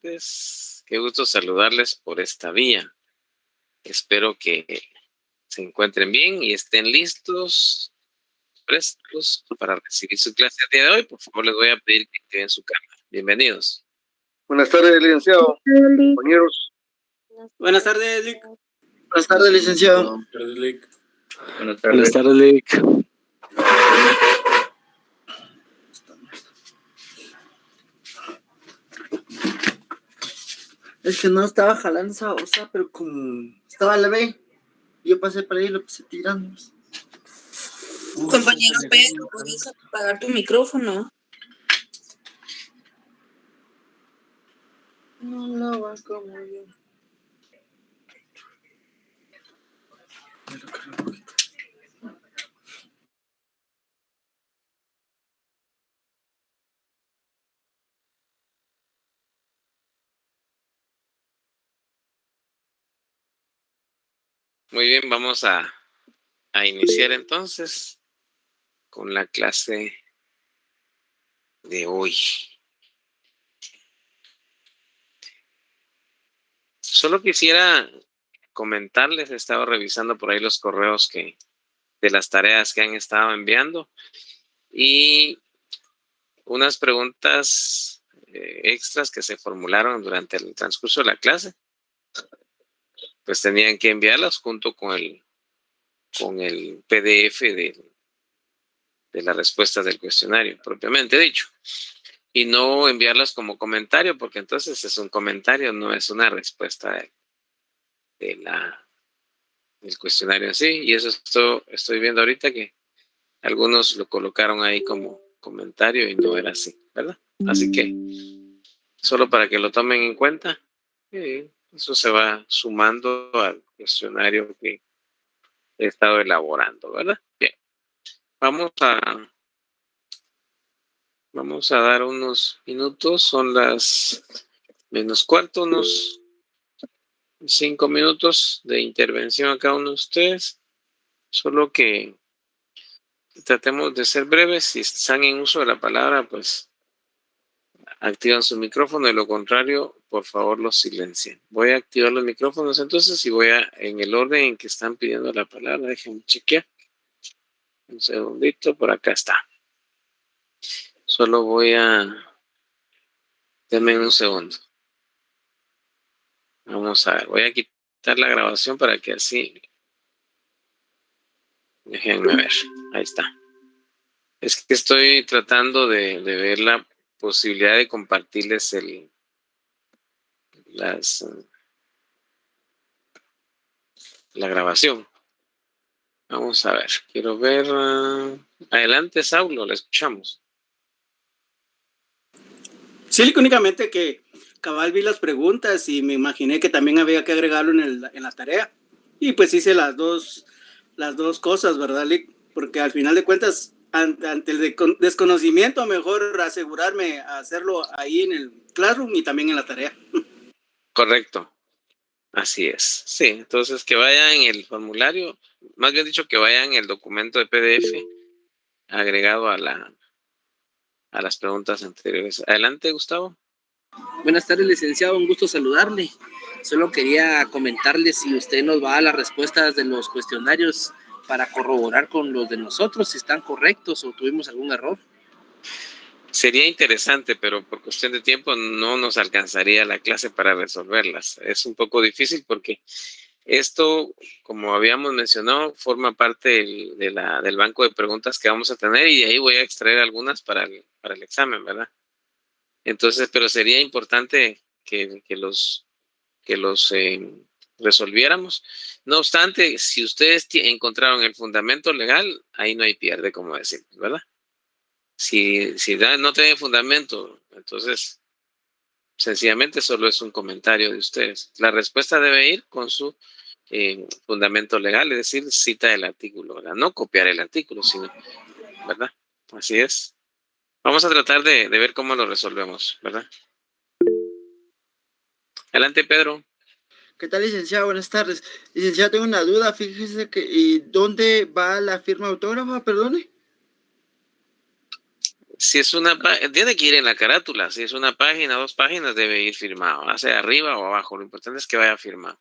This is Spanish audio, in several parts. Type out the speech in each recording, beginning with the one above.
tardes. Qué gusto saludarles por esta vía. Espero que se encuentren bien y estén listos, prestos para recibir su clase el día de hoy. Por favor, les voy a pedir que activen su cámara. Bienvenidos. Buenas tardes, licenciado. Compañeros. Buenas tardes, Lick. Buenas tardes, licenciado. Buenas tardes, Lick. Buenas tardes, Lick. Es que no estaba jalando esa osa, pero como estaba la B, yo pasé por ahí y lo puse tirando. Compañero Pedro, ¿puedes apagar tu micrófono? No lo va como yo. Muy bien, vamos a iniciar entonces con la clase de hoy. Solo quisiera comentarles, he estado revisando por ahí los correos de las tareas que han estado enviando y unas preguntas extras que se formularon durante el transcurso de la clase, pues tenían que enviarlas junto con el PDF de las respuestas del cuestionario, propiamente dicho. Y no enviarlas como comentario, porque entonces es un comentario, no es una respuesta del cuestionario en sí. Y eso estoy viendo ahorita que algunos lo colocaron ahí como comentario y no era así, ¿verdad? Así que solo para que lo tomen en cuenta, eso se va sumando al cuestionario que he estado elaborando, ¿verdad? Bien, vamos a dar unos minutos, son las -4, unos 5 minutos de intervención a cada uno de ustedes, solo que tratemos de ser breves. Si están en uso de la palabra, pues activan su micrófono, de lo contrario, por favor, los silencien. Voy a activar los micrófonos entonces y voy en el orden en que están pidiendo la palabra. Déjenme chequear. Un segundito, por acá está. Solo denme un segundo. Vamos a ver, voy a quitar la grabación para que así... Déjenme ver, ahí está. Es que estoy tratando de ver la posibilidad de compartirles la grabación. Vamos a ver, quiero ver. Adelante, Saulo, la escuchamos. Sí, únicamente que cabal vi las preguntas y me imaginé que también había que agregarlo en la tarea. Y pues hice las dos cosas, ¿verdad, Lick? Porque al final de cuentas, ante el desconocimiento, mejor asegurarme a hacerlo ahí en el Classroom y también en la tarea. Correcto. Así es. Sí, entonces que vayan en el formulario, más bien dicho que vayan en el documento de PDF agregado a las preguntas anteriores. Adelante, Gustavo. Buenas tardes, licenciado, un gusto saludarle. Solo quería comentarle si usted nos va a las respuestas de los cuestionarios para corroborar con los de nosotros si están correctos o tuvimos algún error. Sería interesante, pero por cuestión de tiempo no nos alcanzaría la clase para resolverlas. Es un poco difícil porque esto, como habíamos mencionado, forma parte del banco de preguntas que vamos a tener y de ahí voy a extraer algunas para el examen, ¿verdad? Entonces, pero sería importante que los resolviéramos. No obstante, si ustedes encontraron el fundamento legal, ahí no hay pierde, como decimos, ¿verdad? Si no tiene fundamento, entonces sencillamente solo es un comentario de ustedes. La respuesta debe ir con su fundamento legal, es decir, cita el artículo, ¿verdad? No copiar el artículo, sino, ¿verdad? Así es. Vamos a tratar de ver cómo lo resolvemos, ¿verdad? Adelante, Pedro. ¿Qué tal, licenciado? Buenas tardes. Licenciado, tengo una duda. Fíjese que, ¿y dónde va la firma autógrafa? Perdone. Si es tiene que ir en la carátula. Si es una página, 2 páginas, debe ir firmado, sea arriba o abajo. Lo importante es que vaya firmado.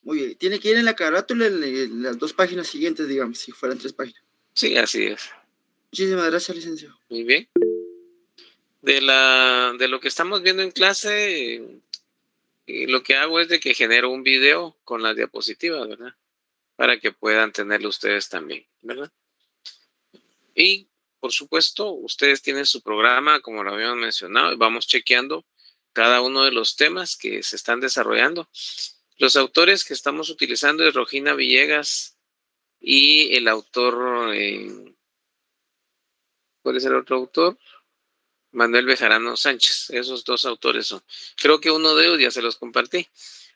Muy bien, tiene que ir en la carátula en las 2 páginas siguientes, digamos, si fueran 3 páginas. Sí, así es. Muchísimas gracias, licenciado. Muy bien. De lo que estamos viendo en clase, lo que hago es de que genero un video con las diapositivas, ¿verdad? Para que puedan tenerlo ustedes también, ¿verdad? Y, por supuesto, ustedes tienen su programa, como lo habíamos mencionado, y vamos chequeando cada uno de los temas que se están desarrollando. Los autores que estamos utilizando es Rogina Villegas y el autor, ¿cuál es el otro autor? Manuel Bejarano Sánchez. Esos 2 autores son. Creo que uno de ellos ya se los compartí.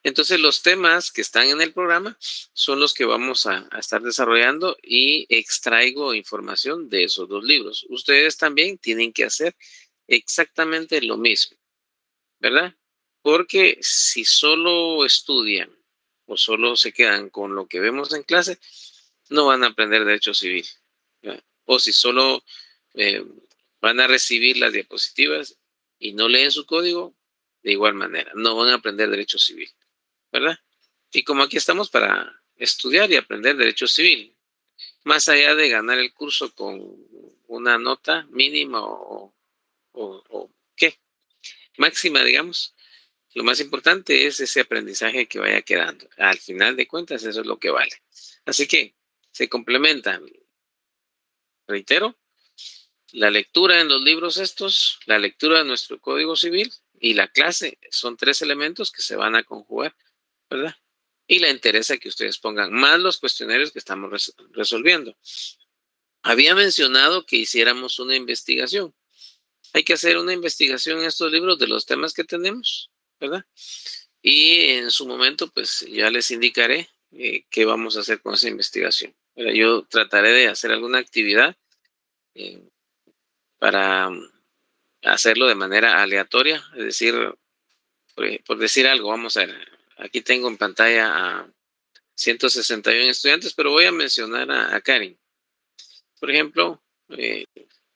Entonces, los temas que están en el programa son los que vamos a estar desarrollando y extraigo información de esos 2 libros. Ustedes también tienen que hacer exactamente lo mismo, ¿verdad? Porque si solo estudian o solo se quedan con lo que vemos en clase, no van a aprender derecho civil, ¿verdad? O si solo van a recibir las diapositivas y no leen su código, de igual manera, no van a aprender derecho civil, ¿verdad? Y como aquí estamos para estudiar y aprender derecho civil, más allá de ganar el curso con una nota mínima o ¿qué? Máxima, digamos, lo más importante es ese aprendizaje que vaya quedando. Al final de cuentas, eso es lo que vale. Así que se complementan, reitero, la lectura en los libros estos, la lectura de nuestro Código Civil y la clase son 3 elementos que se van a conjugar, ¿verdad? Y la interesa que ustedes pongan, más los cuestionarios que estamos resolviendo. Había mencionado que hiciéramos una investigación. Hay que hacer una investigación en estos libros de los temas que tenemos, ¿verdad? Y en su momento, pues ya les indicaré qué vamos a hacer con esa investigación. Yo trataré de hacer alguna actividad para hacerlo de manera aleatoria, es decir, por decir algo, vamos a ver, aquí tengo en pantalla a 161 estudiantes, pero voy a mencionar a Karen. Por ejemplo,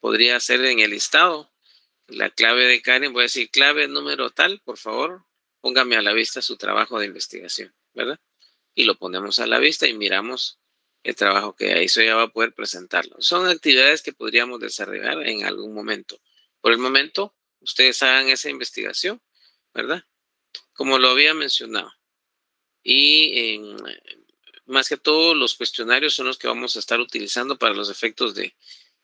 podría ser en el listado la clave de Karen, voy a decir clave número tal, por favor, póngame a la vista su trabajo de investigación, ¿verdad? Y lo ponemos a la vista y miramos el trabajo que hizo, ya va a poder presentarlo. Son actividades que podríamos desarrollar en algún momento. Por el momento, ustedes hagan esa investigación, ¿verdad? Como lo había mencionado. Y más que todo, los cuestionarios son los que vamos a estar utilizando para los efectos de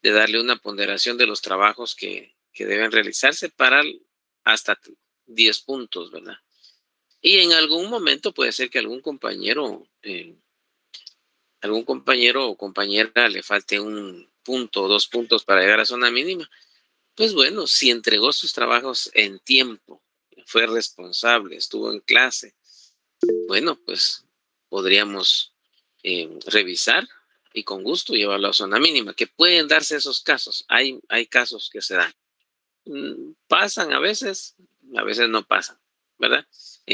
darle una ponderación de los trabajos que deben realizarse para hasta 10 puntos, ¿verdad? Y en algún momento puede ser que algún compañero o compañera le falte 1 punto o 2 puntos para llegar a zona mínima. Pues bueno, si entregó sus trabajos en tiempo, fue responsable, estuvo en clase, bueno, pues podríamos revisar y con gusto llevarlo a zona mínima, que pueden darse esos casos. Hay casos que se dan. Pasan a veces no pasan, ¿verdad?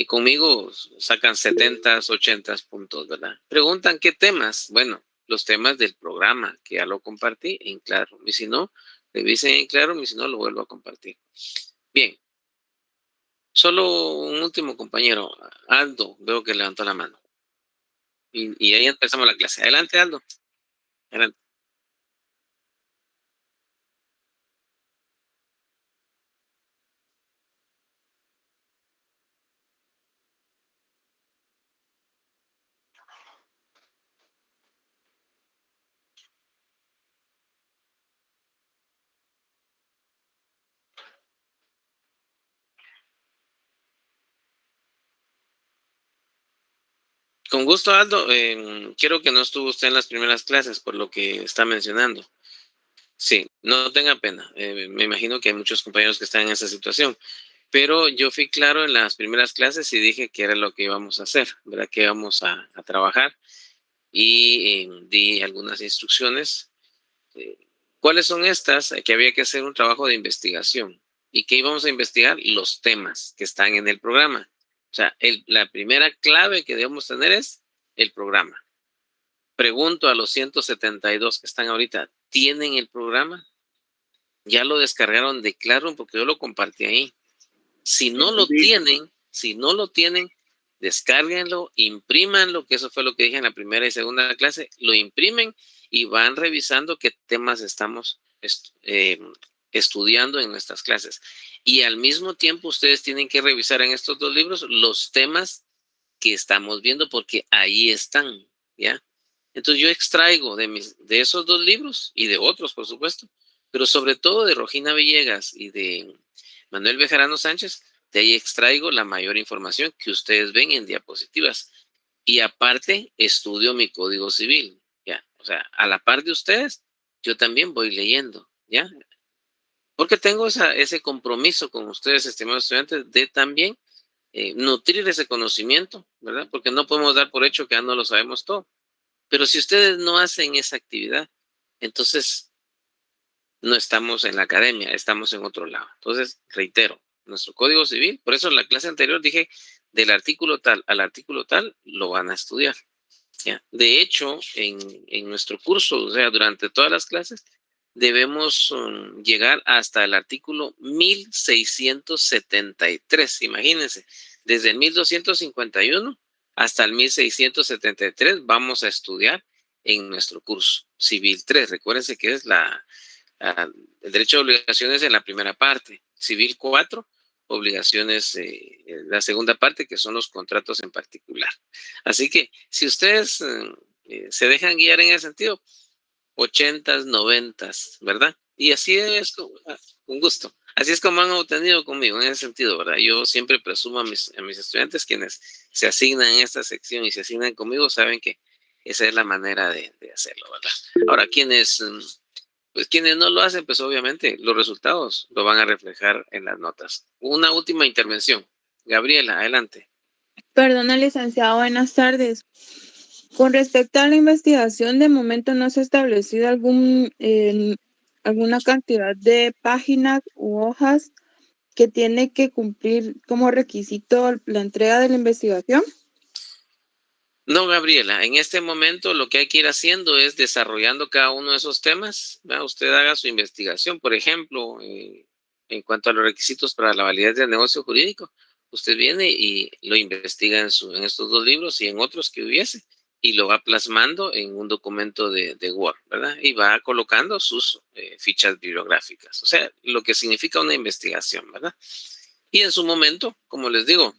Conmigo sacan 70, 80 puntos, ¿verdad? Preguntan qué temas. Bueno, los temas del programa, que ya lo compartí en Claro. Y si no, revisen en Claro, y si no, lo vuelvo a compartir. Bien. Solo un último compañero, Aldo, veo que levantó la mano. Y ahí empezamos la clase. Adelante, Aldo. Adelante. Con gusto, Aldo. Quiero que no estuvo usted en las primeras clases por lo que está mencionando. Sí, no tenga pena. Me imagino que hay muchos compañeros que están en esa situación. Pero yo fui claro en las primeras clases y dije que era lo que íbamos a hacer, ¿verdad? Que íbamos a trabajar y di algunas instrucciones. ¿Cuáles son estas? Que había que hacer un trabajo de investigación. ¿Y qué íbamos a investigar? Los temas que están en el programa. O sea, la primera clave que debemos tener es el programa. Pregunto a los 172 que están ahorita, ¿tienen el programa? Ya lo descargaron de Classroom porque yo lo compartí ahí. Si no lo tienen, descárguenlo, imprímanlo, que eso fue lo que dije en la primera y segunda clase, lo imprimen y van revisando qué temas estamos estudiando en nuestras clases. Y al mismo tiempo ustedes tienen que revisar en estos dos libros los temas que estamos viendo porque ahí están, ¿ya? Entonces yo extraigo de esos dos libros y de otros, por supuesto, pero sobre todo de Rogina Villegas y de Manuel Bejarano Sánchez, de ahí extraigo la mayor información que ustedes ven en diapositivas. Y aparte, estudio mi Código Civil, ¿ya? O sea, a la par de ustedes, yo también voy leyendo, ¿ya? Porque tengo ese compromiso con ustedes, estimados estudiantes, de también nutrir ese conocimiento, ¿verdad? Porque no podemos dar por hecho que ya no lo sabemos todo. Pero si ustedes no hacen esa actividad, entonces no estamos en la academia, estamos en otro lado. Entonces, reitero, nuestro Código Civil, por eso en la clase anterior dije, del artículo tal al artículo tal, lo van a estudiar. ¿Ya? De hecho, en nuestro curso, o sea, durante todas las clases, debemos llegar hasta el artículo 1673, imagínense, desde el 1251 hasta el 1673 vamos a estudiar en nuestro curso Civil 3. Recuérdense que es el derecho de obligaciones en la primera parte, Civil 4, obligaciones, la segunda parte, que son los contratos en particular. Así que si ustedes se dejan guiar en ese sentido, 80s, 90s, ¿verdad? Y así es, con gusto. Así es como han obtenido conmigo en ese sentido, ¿verdad? Yo siempre presumo a mis estudiantes, quienes se asignan en esta sección y se asignan conmigo, saben que esa es la manera de hacerlo, ¿verdad? Ahora, quienes no lo hacen, pues obviamente los resultados lo van a reflejar en las notas. Una última intervención. Gabriela, adelante. Perdona, licenciado, buenas tardes. Con respecto a la investigación, de momento no se ha establecido alguna cantidad de páginas u hojas que tiene que cumplir como requisito la entrega de la investigación. No, Gabriela, en este momento lo que hay que ir haciendo es desarrollando cada uno de esos temas. ¿Verdad? Usted haga su investigación, por ejemplo, en cuanto a los requisitos para la validez del negocio jurídico. Usted viene y lo investiga en estos dos libros y en otros que hubiese, y lo va plasmando en un documento de Word, ¿verdad? Y va colocando sus fichas bibliográficas. O sea, lo que significa una investigación, ¿verdad? Y en su momento, como les digo,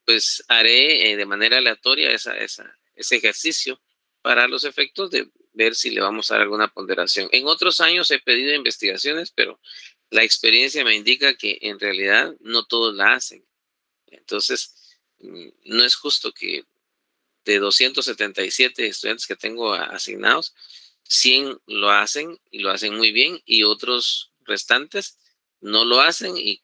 pues haré de manera aleatoria ese ejercicio para los efectos de ver si le vamos a dar alguna ponderación. En otros años he pedido investigaciones, pero la experiencia me indica que en realidad no todos la hacen. Entonces, no es justo que de 277 estudiantes que tengo asignados, 100 lo hacen y lo hacen muy bien, y otros restantes no lo hacen y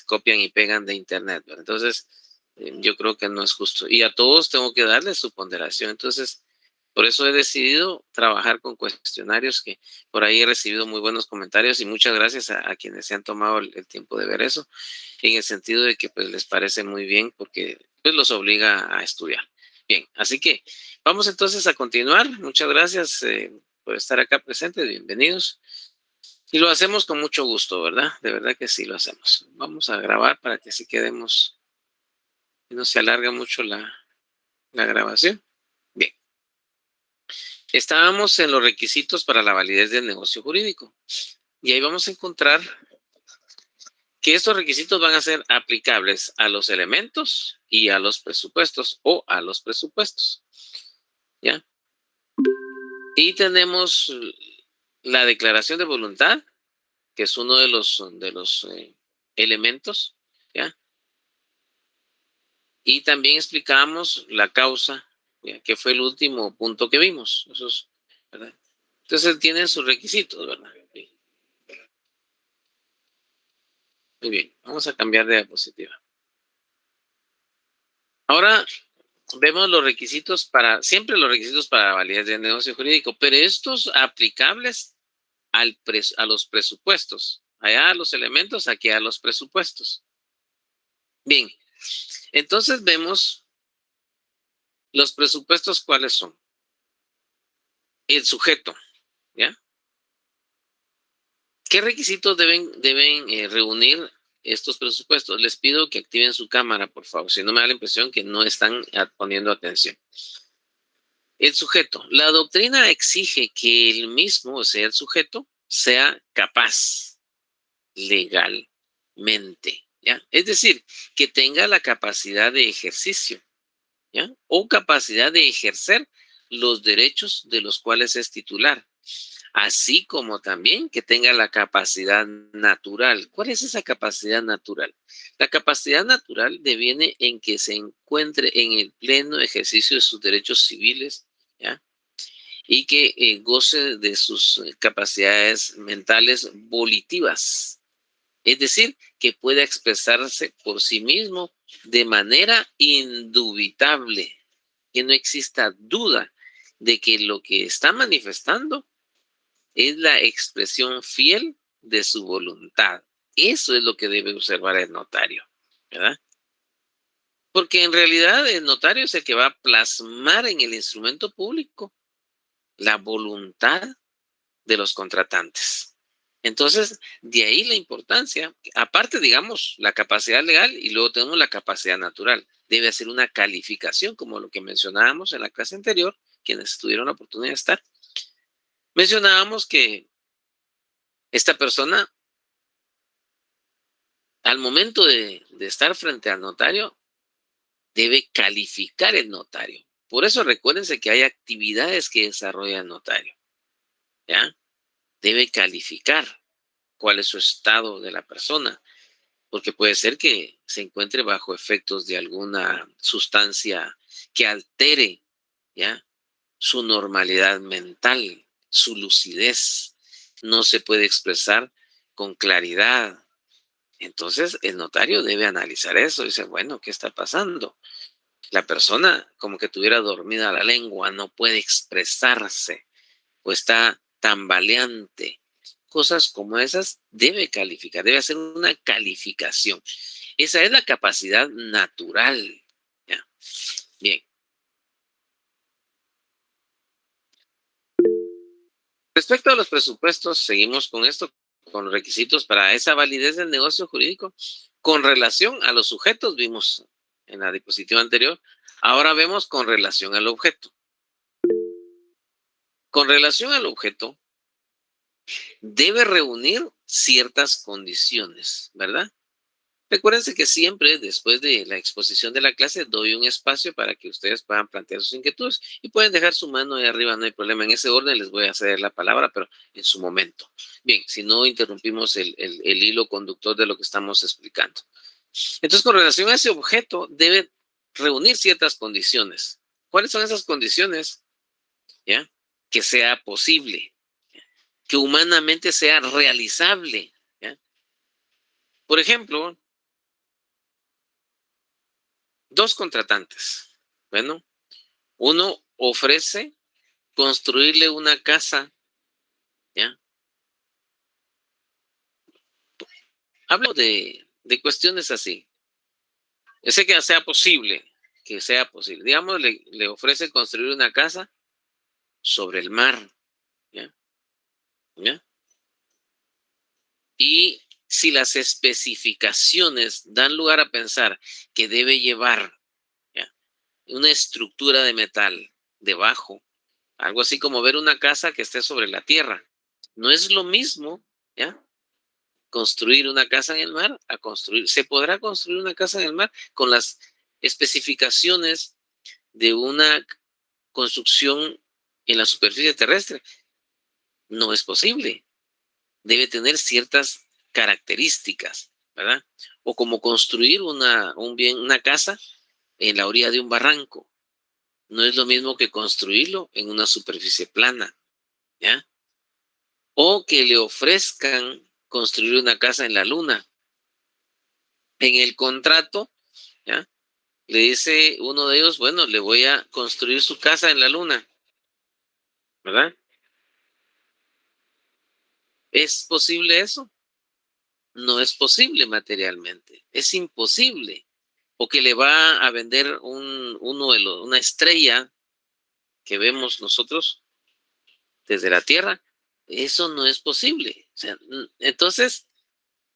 copian y pegan de internet, ¿verdad? Entonces, yo creo que no es justo. Y a todos tengo que darles su ponderación. Entonces, por eso he decidido trabajar con cuestionarios, que por ahí he recibido muy buenos comentarios, y muchas gracias a quienes se han tomado el tiempo de ver eso, en el sentido de que pues les parece muy bien porque pues los obliga a estudiar. Bien, así que vamos entonces a continuar. Muchas gracias por estar acá presentes, bienvenidos. Y lo hacemos con mucho gusto, ¿verdad? De verdad que sí lo hacemos. Vamos a grabar para que así quedemos y no se alarga mucho la grabación. Bien. Estábamos en los requisitos para la validez del negocio jurídico. Y ahí vamos a encontrar que estos requisitos van a ser aplicables a los elementos y a los presupuestos, o a los presupuestos. ¿Ya? Y tenemos la declaración de voluntad, que es uno de los elementos, ¿ya? Y también explicamos la causa, ¿ya? Que fue el último punto que vimos. ¿Verdad? Entonces tienen sus requisitos, ¿verdad? Bien. Muy bien, vamos a cambiar de diapositiva. Ahora vemos los requisitos siempre los requisitos para la validez del negocio jurídico, pero estos aplicables a los presupuestos. Allá a los elementos, aquí a los presupuestos. Bien, entonces vemos los presupuestos, ¿cuáles son? El sujeto, ¿ya? ¿Qué requisitos deben reunir estos presupuestos? Les pido que activen su cámara, por favor, si no me da la impresión que no están poniendo atención. El sujeto. La doctrina exige que el mismo, o sea, el sujeto, sea capaz legalmente, ¿ya? Es decir, que tenga la capacidad de ejercicio, ¿ya? O capacidad de ejercer los derechos de los cuales es titular, así como también que tenga la capacidad natural. ¿Cuál es esa capacidad natural? La capacidad natural deviene en que se encuentre en el pleno ejercicio de sus derechos civiles, ¿ya? Y que goce de sus capacidades mentales volitivas. Es decir, que pueda expresarse por sí mismo de manera indubitable, que no exista duda de que lo que está manifestando es la expresión fiel de su voluntad. Eso es lo que debe observar el notario, ¿verdad? Porque en realidad el notario es el que va a plasmar en el instrumento público la voluntad de los contratantes. Entonces, de ahí la importancia, aparte, digamos, la capacidad legal y luego tenemos la capacidad natural. Debe hacer una calificación, como lo que mencionábamos en la clase anterior, quienes tuvieron la oportunidad de estar. Mencionábamos que esta persona, al momento de estar frente al notario, debe calificar el notario. Por eso recuérdense que hay actividades que desarrolla el notario, ¿ya? Debe calificar cuál es su estado de la persona, porque puede ser que se encuentre bajo efectos de alguna sustancia que altere, ¿ya?, su normalidad mental, su lucidez. No se puede expresar con claridad. Entonces, el notario debe analizar eso. Dice, bueno, ¿qué está pasando? La persona como que tuviera dormida la lengua, no puede expresarse o está tambaleante. Cosas como esas debe calificar, debe hacer una calificación. Esa es la capacidad natural, ¿ya? Bien. Respecto a los presupuestos, seguimos con esto, con requisitos para esa validez del negocio jurídico. Con relación a los sujetos, vimos en la diapositiva anterior, ahora vemos con relación al objeto. Con relación al objeto, debe reunir ciertas condiciones, ¿verdad? Recuérdense que siempre después de la exposición de la clase doy un espacio para que ustedes puedan plantear sus inquietudes y pueden dejar su mano ahí arriba, no hay problema. En ese orden les voy a ceder la palabra, pero en su momento. Bien, si no interrumpimos el hilo conductor de lo que estamos explicando. Entonces, con relación a ese objeto, debe reunir ciertas condiciones. ¿Cuáles son esas condiciones? ¿Ya? Que sea posible, que humanamente sea realizable, ¿ya? Por ejemplo, dos contratantes. Bueno, uno ofrece construirle una casa, ¿ya? Hablo de cuestiones así. Yo sé que sea posible, Digamos, le ofrece construir una casa sobre el mar, ¿ya? ¿Ya? Y si las especificaciones dan lugar a pensar que debe llevar, ¿ya?, una estructura de metal debajo, algo así como ver una casa que esté sobre la tierra, no es lo mismo, ¿ya?, construir una casa en el mar a construir. ¿Se podrá construir una casa en el mar con las especificaciones de una construcción en la superficie terrestre? No es posible. Debe tener ciertas características, ¿verdad? O como construir una casa en la orilla de un barranco. No es lo mismo que construirlo en una superficie plana, ¿ya? O que le ofrezcan construir una casa en la luna. En el contrato, ¿ya?, le dice uno de ellos, bueno, le voy a construir su casa en la luna, ¿verdad? ¿Es posible eso? No es posible materialmente, es imposible. O que le va a vender una estrella que vemos nosotros desde la Tierra, eso no es posible. O sea, entonces,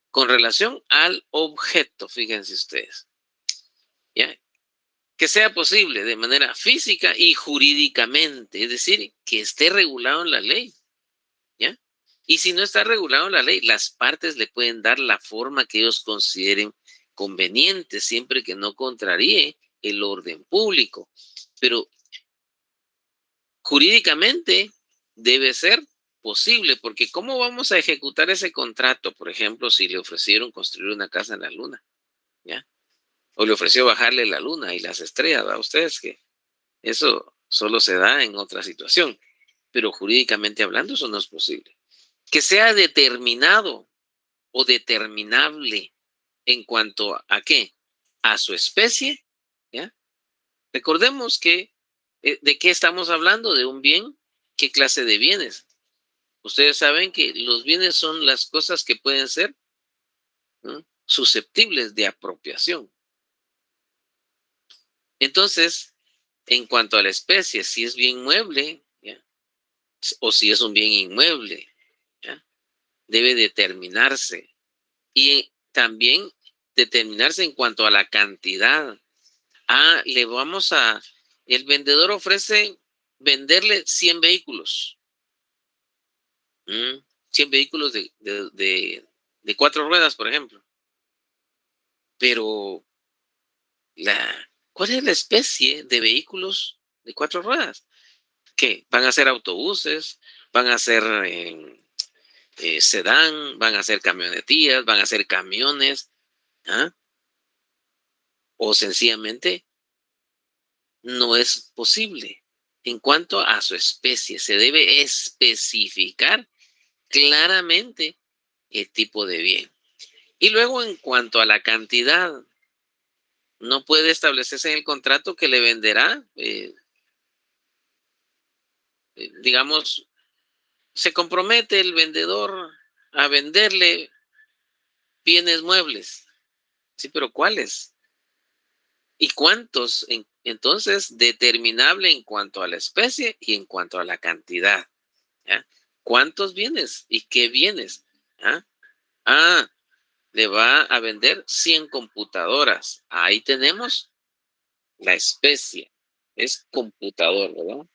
con relación al objeto, fíjense ustedes, ¿ya? Que sea posible de manera física y jurídicamente, es decir, que esté regulado en la ley, ¿ya? Y si no está regulado en la ley, las partes le pueden dar la forma que ellos consideren conveniente, siempre que no contraríe el orden público. Pero jurídicamente debe ser posible, porque ¿cómo vamos a ejecutar ese contrato? Por ejemplo, si le ofrecieron construir una casa en la luna, ¿ya? O le ofreció bajarle la luna y las estrellas, ¿verdad? Ustedes que eso solo se da en otra situación, pero jurídicamente hablando eso no es posible. Que sea determinado o determinable en cuanto a ¿qué? A su especie, ¿ya? Recordemos que ¿de qué estamos hablando? De un bien. ¿Qué clase de bienes? Ustedes saben que los bienes son las cosas que pueden ser, ¿no?, susceptibles de apropiación. Entonces, en cuanto a la especie, si es bien mueble, ¿ya?, o si es un bien inmueble, ¿ya?, debe determinarse. Y también determinarse en cuanto a la cantidad. El vendedor ofrece venderle 100 vehículos. 100 vehículos de 4 ruedas, por ejemplo. Pero, ¿cuál es la especie de vehículos de 4 ruedas? ¿Qué? ¿Van a ser autobuses? ¿Van a ser sedán? ¿Van a ser camionetías? ¿Van a ser camiones? ¿Ah? O sencillamente no es posible. En cuanto a su especie, se debe especificar claramente el tipo de bien. Y luego, en cuanto a la cantidad, no puede establecerse en el contrato que le venderá, digamos, se compromete el vendedor a venderle bienes muebles. Sí, pero ¿cuáles? ¿Y cuántos? Entonces, determinable en cuanto a la especie y en cuanto a la cantidad, ¿ya? ¿Cuántos bienes y qué bienes? ¿Ah? Le va a vender 100 computadoras. Ahí tenemos la especie. Es computador, ¿verdad?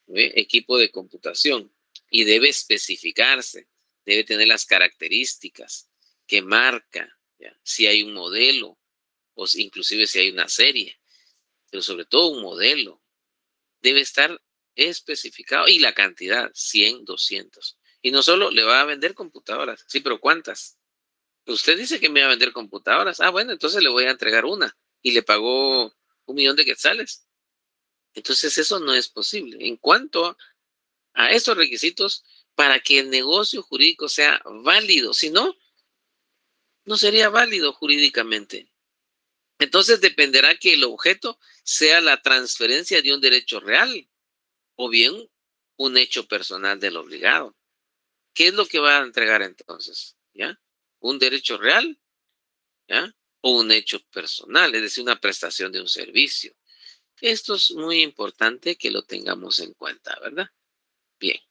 ¿Ve? Equipo de computación. Y debe especificarse. Debe tener las características que marca, ¿ya?, si hay un modelo o inclusive si hay una serie. Pero sobre todo un modelo. Debe estar especificado. Y la cantidad, 100, 200. Y no solo le va a vender computadoras. Sí, pero ¿cuántas? Usted dice que me va a vender computadoras. Bueno, entonces le voy a entregar una. Y le pagó 1,000,000 de quetzales. Entonces eso no es posible. En cuanto a esos requisitos, para que el negocio jurídico sea válido. Si no, no sería válido jurídicamente. Entonces dependerá que el objeto sea la transferencia de un derecho real o bien un hecho personal del obligado. ¿Qué es lo que va a entregar entonces? ¿Ya? ¿Un derecho real? ¿Ya? O un hecho personal, es decir, una prestación de un servicio. Esto es muy importante que lo tengamos en cuenta, ¿verdad? Bien.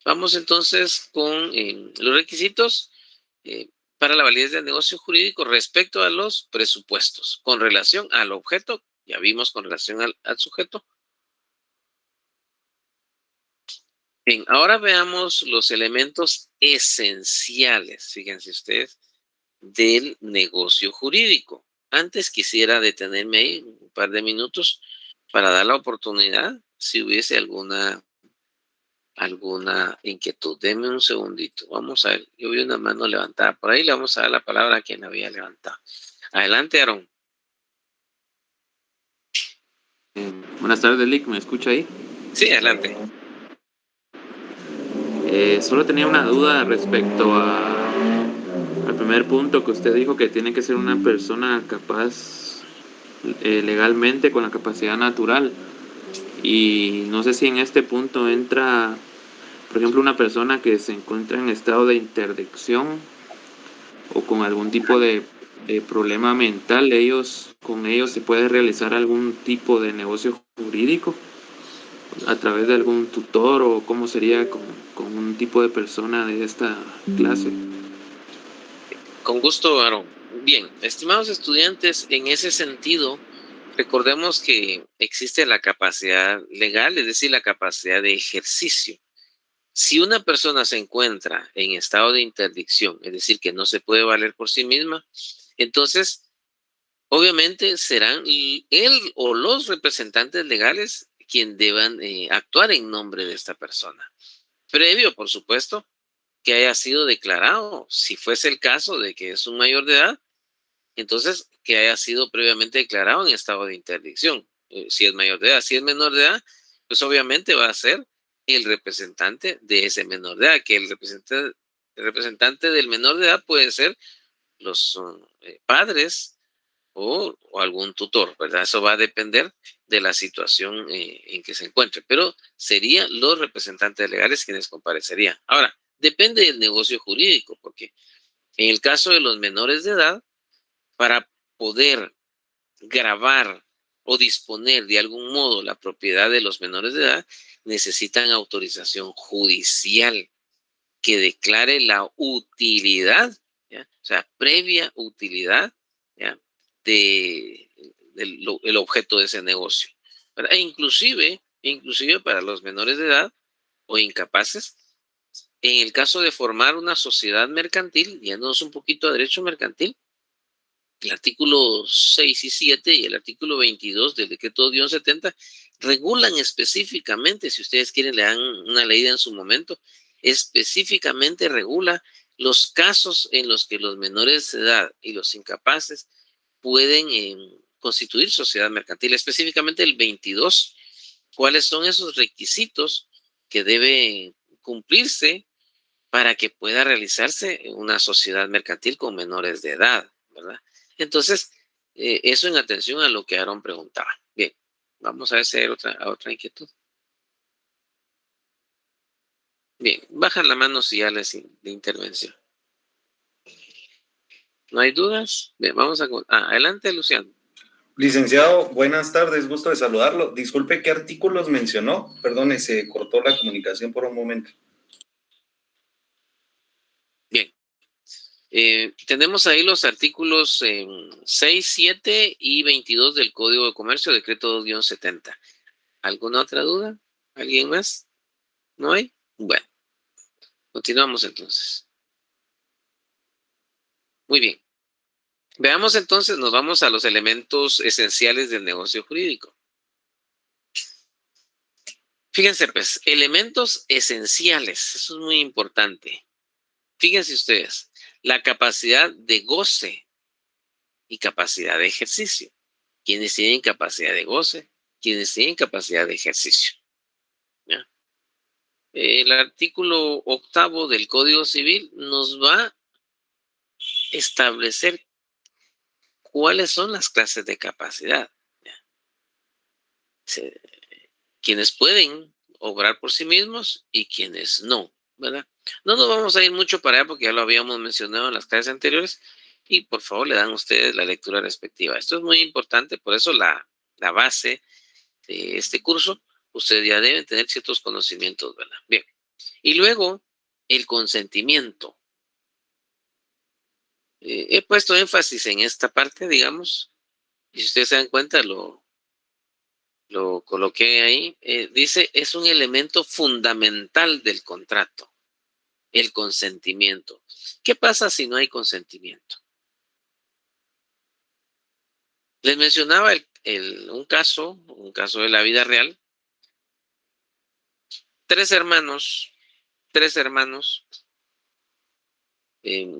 Vamos entonces con los requisitos para la validez del negocio jurídico respecto a los presupuestos. Con relación al objeto, ya vimos con relación al sujeto. Bien, ahora veamos los elementos esenciales, fíjense ustedes, del negocio jurídico. Antes quisiera detenerme ahí un par de minutos para dar la oportunidad si hubiese alguna inquietud. Deme un segundito. Vamos a ver. Yo vi una mano levantada por ahí. Le vamos a dar la palabra a quien la había levantado. Adelante, Aarón. Buenas tardes, Lick. ¿Me escucha ahí? Sí, adelante. Solo tenía una duda respecto al primer punto que usted dijo, que tiene que ser una persona capaz legalmente con la capacidad natural. Y no sé si en este punto entra, por ejemplo, una persona que se encuentra en estado de interdicción o con algún tipo de problema mental. Con ellos se puede realizar algún tipo de negocio jurídico. a través de algún tutor o cómo sería con un tipo de persona de esta clase? Con gusto, Aaron. Bien, estimados estudiantes, en ese sentido, recordemos que existe la capacidad legal, es decir, la capacidad de ejercicio. Si una persona se encuentra en estado de interdicción, es decir, que no se puede valer por sí misma, entonces, obviamente, serán él o los representantes legales quien deban actuar en nombre de esta persona. Previo, por supuesto, que haya sido declarado, si fuese el caso de que es un mayor de edad, entonces que haya sido previamente declarado en estado de interdicción. Si es mayor de edad, si es menor de edad, pues obviamente va a ser el representante de ese menor de edad, que el representante del menor de edad puede ser los padres o algún tutor, ¿verdad? Eso va a depender de la situación en que se encuentre, pero serían los representantes legales quienes comparecerían. Ahora, depende del negocio jurídico, porque en el caso de los menores de edad, para poder grabar o disponer de algún modo la propiedad de los menores de edad, necesitan autorización judicial que declare la utilidad, ¿ya? O sea, previa utilidad, ¿ya? El objeto de ese negocio. ¿Verdad? E inclusive para los menores de edad o incapaces, en el caso de formar una sociedad mercantil, yéndonos un poquito a derecho mercantil, el artículo 6 y 7 y el artículo 22 del decreto 70 regulan específicamente, si ustedes quieren le dan una leída en su momento, específicamente regula los casos en los que los menores de edad y los incapaces pueden constituir sociedad mercantil, específicamente el 22. ¿Cuáles son esos requisitos que deben cumplirse para que pueda realizarse una sociedad mercantil con menores de edad, ¿verdad? Entonces, eso en atención a lo que Aaron preguntaba. Bien, vamos a ver si hay otra inquietud. Bien, bajan la mano si ya les de intervención. ¿No hay dudas? Bien, vamos a... adelante, Luciano. Licenciado, buenas tardes, gusto de saludarlo. Disculpe, ¿qué artículos mencionó? Perdone, se cortó la comunicación por un momento. Bien. Tenemos ahí los artículos 6, 7 y 22 del Código de Comercio, decreto 2-70. ¿Alguna otra duda? ¿Alguien más? ¿No hay? Bueno, continuamos entonces. Muy bien. Veamos entonces, nos vamos a los elementos esenciales del negocio jurídico. Fíjense pues, elementos esenciales, eso es muy importante. Fíjense ustedes, la capacidad de goce y capacidad de ejercicio. Quienes tienen capacidad de goce, quienes tienen capacidad de ejercicio. ¿Ya? El artículo 8 del Código Civil nos va a establecer cuáles son las clases de capacidad. ¿Ya? Quienes pueden obrar por sí mismos y quienes no, ¿verdad? No nos vamos a ir mucho para allá porque ya lo habíamos mencionado en las clases anteriores y por favor le dan ustedes la lectura respectiva. Esto es muy importante, por eso la base de este curso, ustedes ya deben tener ciertos conocimientos, ¿verdad? Bien. Y luego, el consentimiento. He puesto énfasis en esta parte, digamos, y si ustedes se dan cuenta, lo coloqué ahí, dice, es un elemento fundamental del contrato, el consentimiento. ¿Qué pasa si no hay consentimiento? Les mencionaba un caso de la vida real. Tres hermanos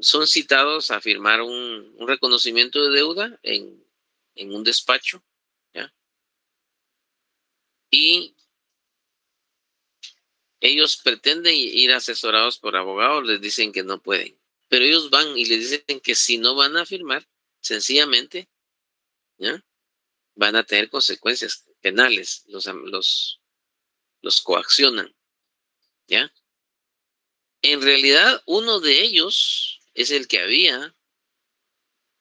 son citados a firmar un reconocimiento de deuda en un despacho, ¿ya? Y ellos pretenden ir asesorados por abogados, les dicen que no pueden, pero ellos van y les dicen que si no van a firmar, sencillamente, ¿ya? Van a tener consecuencias penales, los coaccionan, ¿ya? En realidad, uno de ellos es el que había,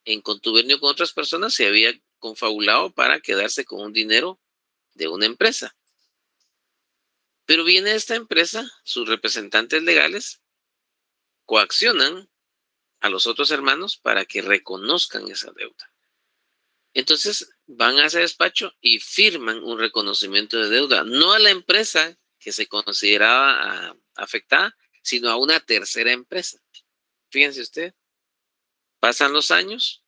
en contubernio con otras personas, se había confabulado para quedarse con un dinero de una empresa. Pero viene esta empresa, sus representantes legales coaccionan a los otros hermanos para que reconozcan esa deuda. Entonces van a ese despacho y firman un reconocimiento de deuda, no a la empresa que se consideraba afectada, sino a una tercera empresa. Fíjense usted, pasan los años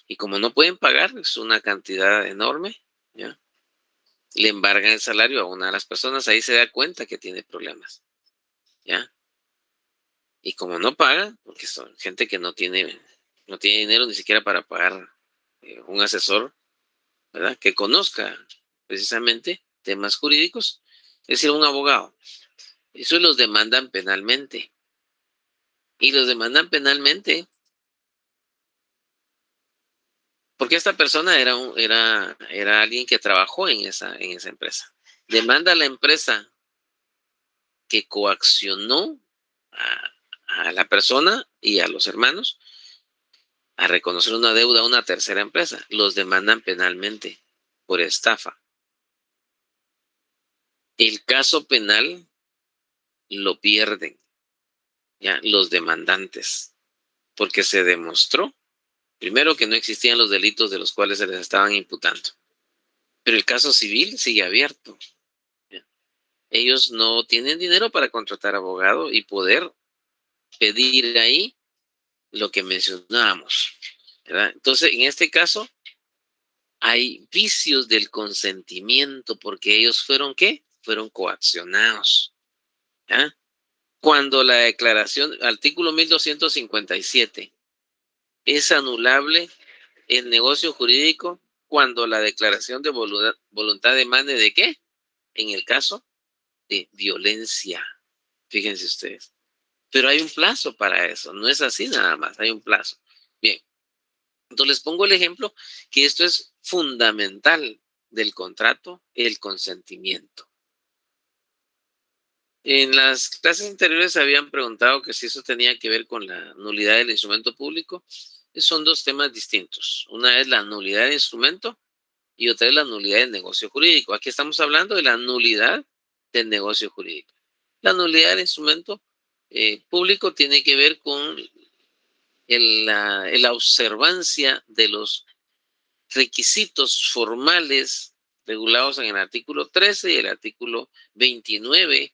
y como no pueden pagar, es una cantidad enorme, ¿ya? Le embargan el salario a una de las personas, ahí se da cuenta que tiene problemas, ¿ya? Y como no paga, porque son gente que no tiene dinero ni siquiera para pagar un asesor, ¿verdad? Que conozca precisamente temas jurídicos, es decir, un abogado. Eso los demandan penalmente. Y los demandan penalmente porque esta persona era alguien que trabajó en esa empresa. Demanda a la empresa que coaccionó a la persona y a los hermanos a reconocer una deuda a una tercera empresa. Los demandan penalmente por estafa. El caso penal lo pierden, ¿ya? Los demandantes, porque se demostró, primero, que no existían los delitos de los cuales se les estaban imputando. Pero el caso civil sigue abierto, ¿ya? Ellos no tienen dinero para contratar abogado y poder pedir ahí lo que mencionábamos, ¿verdad? Entonces, en este caso, hay vicios del consentimiento porque ellos fueron, ¿qué? Fueron coaccionados, ¿ya? Cuando la declaración, artículo 1257, es anulable el negocio jurídico cuando la declaración de voluntad emane de ¿qué? En el caso de violencia. Fíjense ustedes. Pero hay un plazo para eso. No es así nada más. Hay un plazo. Bien. Entonces les pongo el ejemplo que esto es fundamental del contrato, el consentimiento. En las clases anteriores habían preguntado que si eso tenía que ver con la nulidad del instrumento público. Son dos temas distintos. Una es la nulidad del instrumento y otra es la nulidad del negocio jurídico. Aquí estamos hablando de la nulidad del negocio jurídico. La nulidad del instrumento público tiene que ver con la observancia de los requisitos formales regulados en el artículo 13 y el artículo 29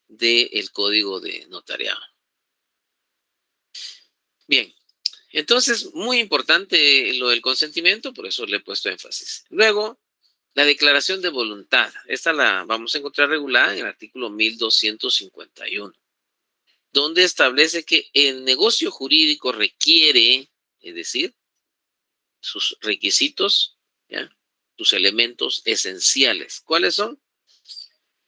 del Código de Notariado. Bien, entonces muy importante lo del consentimiento, por eso le he puesto énfasis. Luego, la declaración de voluntad. Esta la vamos a encontrar regulada en el artículo 1251, donde establece que el negocio jurídico requiere, es decir, sus requisitos, ¿ya? Sus elementos esenciales. ¿Cuáles son?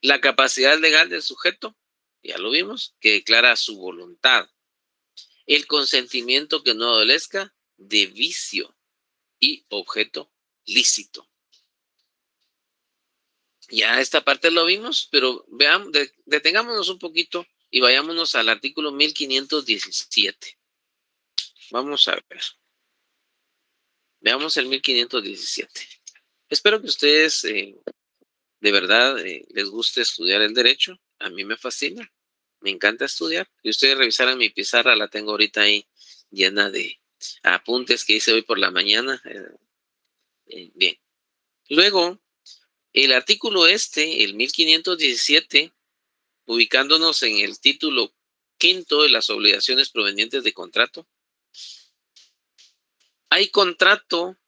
La capacidad legal del sujeto, ya lo vimos, que declara su voluntad. El consentimiento que no adolezca de vicio y objeto lícito. Ya esta parte lo vimos, pero veamos, detengámonos un poquito y vayámonos al artículo 1517. Vamos a ver. Veamos el 1517. Espero que ustedes de verdad les guste estudiar el derecho. A mí me fascina, me encanta estudiar. Y ustedes revisaran mi pizarra, la tengo ahorita ahí llena de apuntes que hice hoy por la mañana. Bien. Luego, el artículo el 1517, ubicándonos en el título quinto de las obligaciones provenientes de contrato. Hay contrato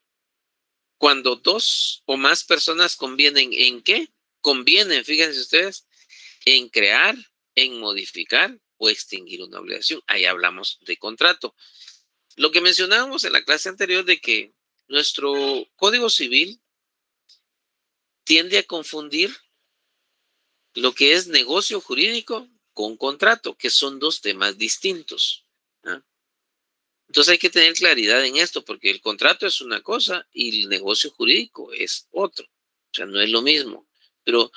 cuando dos o más personas convienen en ¿qué? Convienen, fíjense ustedes, en crear, en modificar o extinguir una obligación. Ahí hablamos de contrato. Lo que mencionábamos en la clase anterior de que nuestro Código Civil tiende a confundir lo que es negocio jurídico con contrato, que son dos temas distintos, ¿no? Entonces hay que tener claridad en esto, porque el contrato es una cosa y el negocio jurídico es otro. O sea, no es lo mismo, pero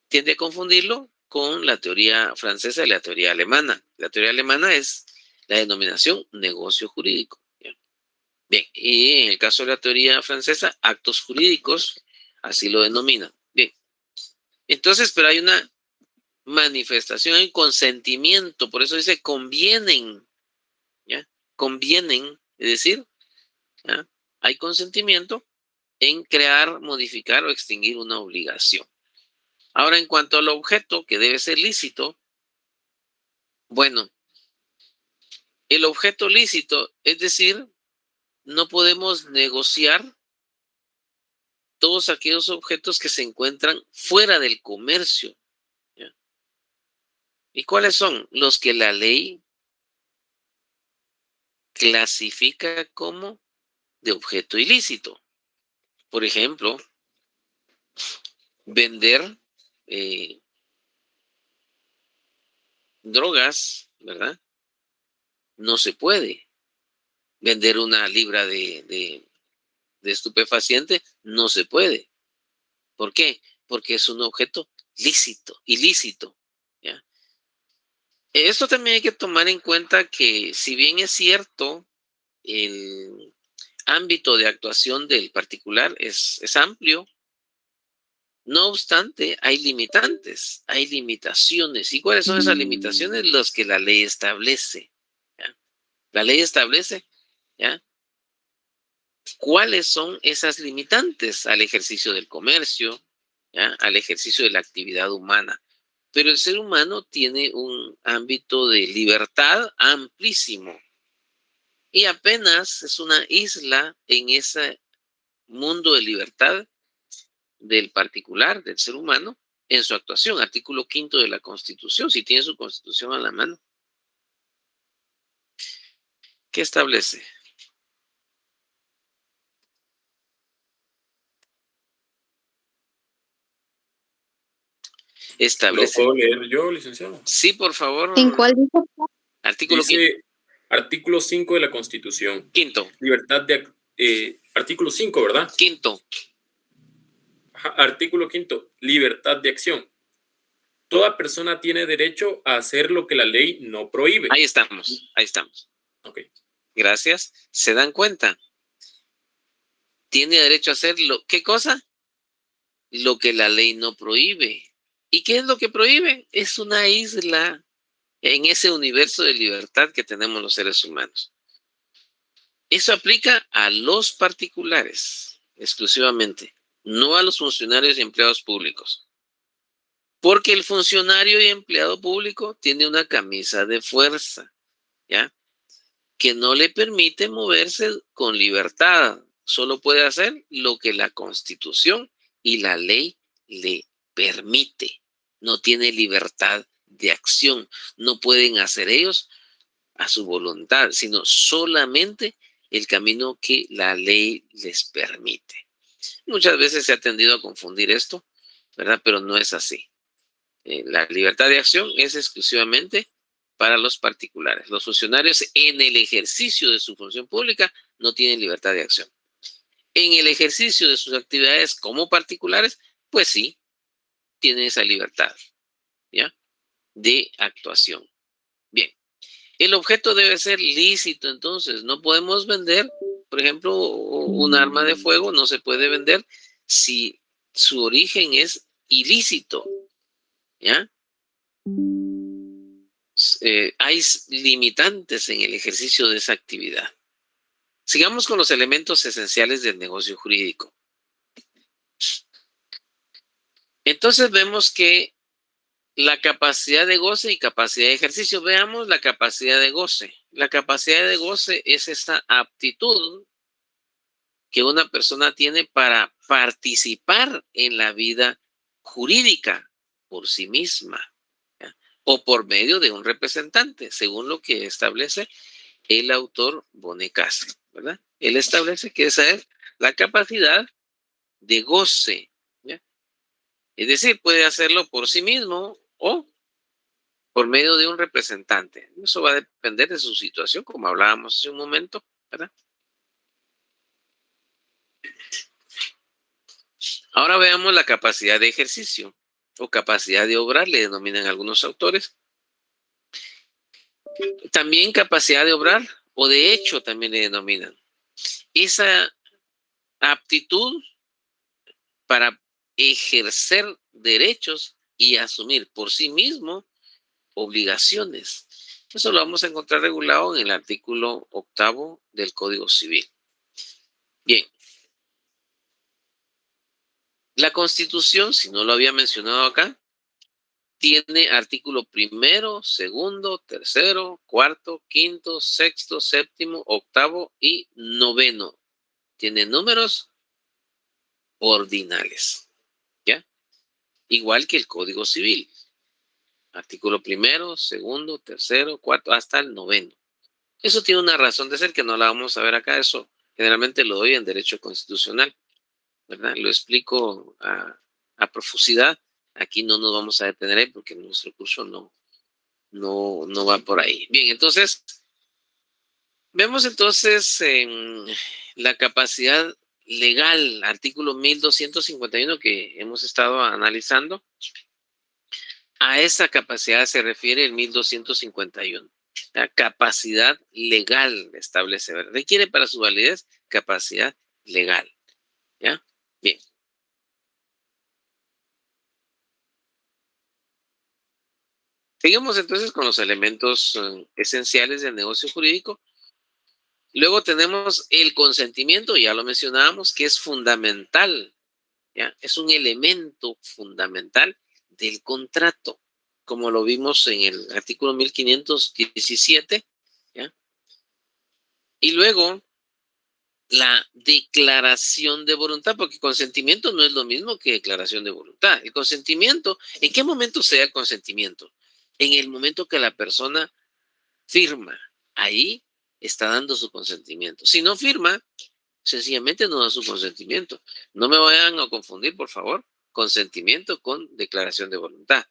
tiende a confundirlo con la teoría francesa y la teoría alemana. La teoría alemana es la denominación negocio jurídico. Bien, y en el caso de la teoría francesa, actos jurídicos, así lo denominan. Bien, Entonces, pero hay una manifestación, hay un consentimiento, por eso dice convienen, ¿ya? Convienen, es decir, ¿ya? Hay consentimiento en crear, modificar o extinguir una obligación. Ahora, en cuanto al objeto que debe ser lícito, bueno, el objeto lícito, es decir, no podemos negociar todos aquellos objetos que se encuentran fuera del comercio. ¿Ya? ¿Y cuáles son? Los que la ley clasifica como de objeto ilícito. Por ejemplo, vender drogas, ¿verdad? No se puede. Vender una libra de estupefaciente no se puede. ¿Por qué? Porque es un objeto lícito, ilícito. ¿Ya? Esto también hay que tomar en cuenta que si bien es cierto, el ámbito de actuación del particular es amplio, no obstante, hay limitantes, hay limitaciones. ¿Y cuáles son esas limitaciones? Los que la ley establece. ¿Ya? La ley establece, ¿ya? ¿Cuáles son esas limitantes al ejercicio del comercio, ¿ya? Al ejercicio de la actividad humana? Pero el ser humano tiene un ámbito de libertad amplísimo y apenas es una isla en ese mundo de libertad del particular, del ser humano, en su actuación. Artículo 5 de la Constitución, si tiene su Constitución a la mano. ¿Qué establece? Establece. ¿Lo puedo leer yo, licenciado? Sí, por favor. ¿En cuál dice? Artículo Dice, artículo 5 de la Constitución. Quinto. Libertad de... artículo 5, ¿verdad? Quinto. Ajá, artículo 5. Libertad de acción. Toda persona tiene derecho a hacer lo que la ley no prohíbe. Ahí estamos, ahí estamos. Ok. Gracias. ¿Se dan cuenta? Tiene derecho a hacer ¿qué cosa? Lo que la ley no prohíbe. ¿Y qué es lo que prohíbe? Es una isla en ese universo de libertad que tenemos los seres humanos. Eso aplica a los particulares exclusivamente, no a los funcionarios y empleados públicos. Porque el funcionario y empleado público tiene una camisa de fuerza, ¿ya? Que no le permite moverse con libertad. Solo puede hacer lo que la Constitución y la ley le permite. No tiene libertad de acción. No pueden hacer ellos a su voluntad, sino solamente el camino que la ley les permite. Muchas veces se ha tendido a confundir esto, ¿verdad? Pero no es así. La libertad de acción es exclusivamente para los particulares. Los funcionarios en el ejercicio de su función pública no tienen libertad de acción. En el ejercicio de sus actividades como particulares, pues sí, tienen esa libertad, ¿ya? De actuación. Bien. El objeto debe ser lícito, entonces. No podemos vender, por ejemplo, un arma de fuego, no se puede vender si su origen es ilícito, ¿ya? Hay limitantes en el ejercicio de esa actividad. Sigamos con los elementos esenciales del negocio jurídico. Entonces vemos que la capacidad de goce y capacidad de ejercicio. Veamos la capacidad de goce. La capacidad de goce es esta aptitud que una persona tiene para participar en la vida jurídica por sí misma, ¿ya? O por medio de un representante, según lo que establece el autor Bonecastle, ¿verdad? Él establece que esa es la capacidad de goce, ¿ya? Es decir, puede hacerlo por sí mismo o por medio de un representante. Eso va a depender de su situación, como hablábamos hace un momento, ¿verdad? Ahora veamos la capacidad de ejercicio o capacidad de obrar, le denominan algunos autores. También capacidad de obrar o de hecho también le denominan. Esa aptitud para ejercer derechos y asumir por sí mismo obligaciones. Eso lo vamos a encontrar regulado en el artículo 8 del Código Civil. Bien. La Constitución, si no lo había mencionado acá, tiene artículo 1, 2, 3, 4, 5, 6, 7, 8 y 9. Tiene números ordinales, ¿ya? Igual que el Código Civil. Artículo 1, 2, 3, 4, hasta el 9. Eso tiene una razón de ser que no la vamos a ver acá. Eso generalmente lo doy en derecho constitucional, ¿verdad? Lo explico a profusidad. Aquí no nos vamos a detener ahí porque nuestro curso no va por ahí. Bien, entonces, vemos entonces en la capacidad legal, artículo 1251 que hemos estado analizando. A esa capacidad se refiere el 1251. La capacidad legal establece, ¿verdad? Requiere para su validez capacidad legal. ¿Ya? Bien. Seguimos entonces con los elementos esenciales del negocio jurídico. Luego tenemos el consentimiento, ya lo mencionábamos, que es fundamental, ¿ya? Es un elemento fundamental del contrato, como lo vimos en el artículo 1517, ¿ya? Y luego la declaración de voluntad, porque consentimiento no es lo mismo que declaración de voluntad. El consentimiento, ¿en qué momento se da el consentimiento? En el momento que la persona firma. Ahí está dando su consentimiento. Si no firma, sencillamente no da su consentimiento. No me vayan a confundir, por favor, consentimiento con declaración de voluntad.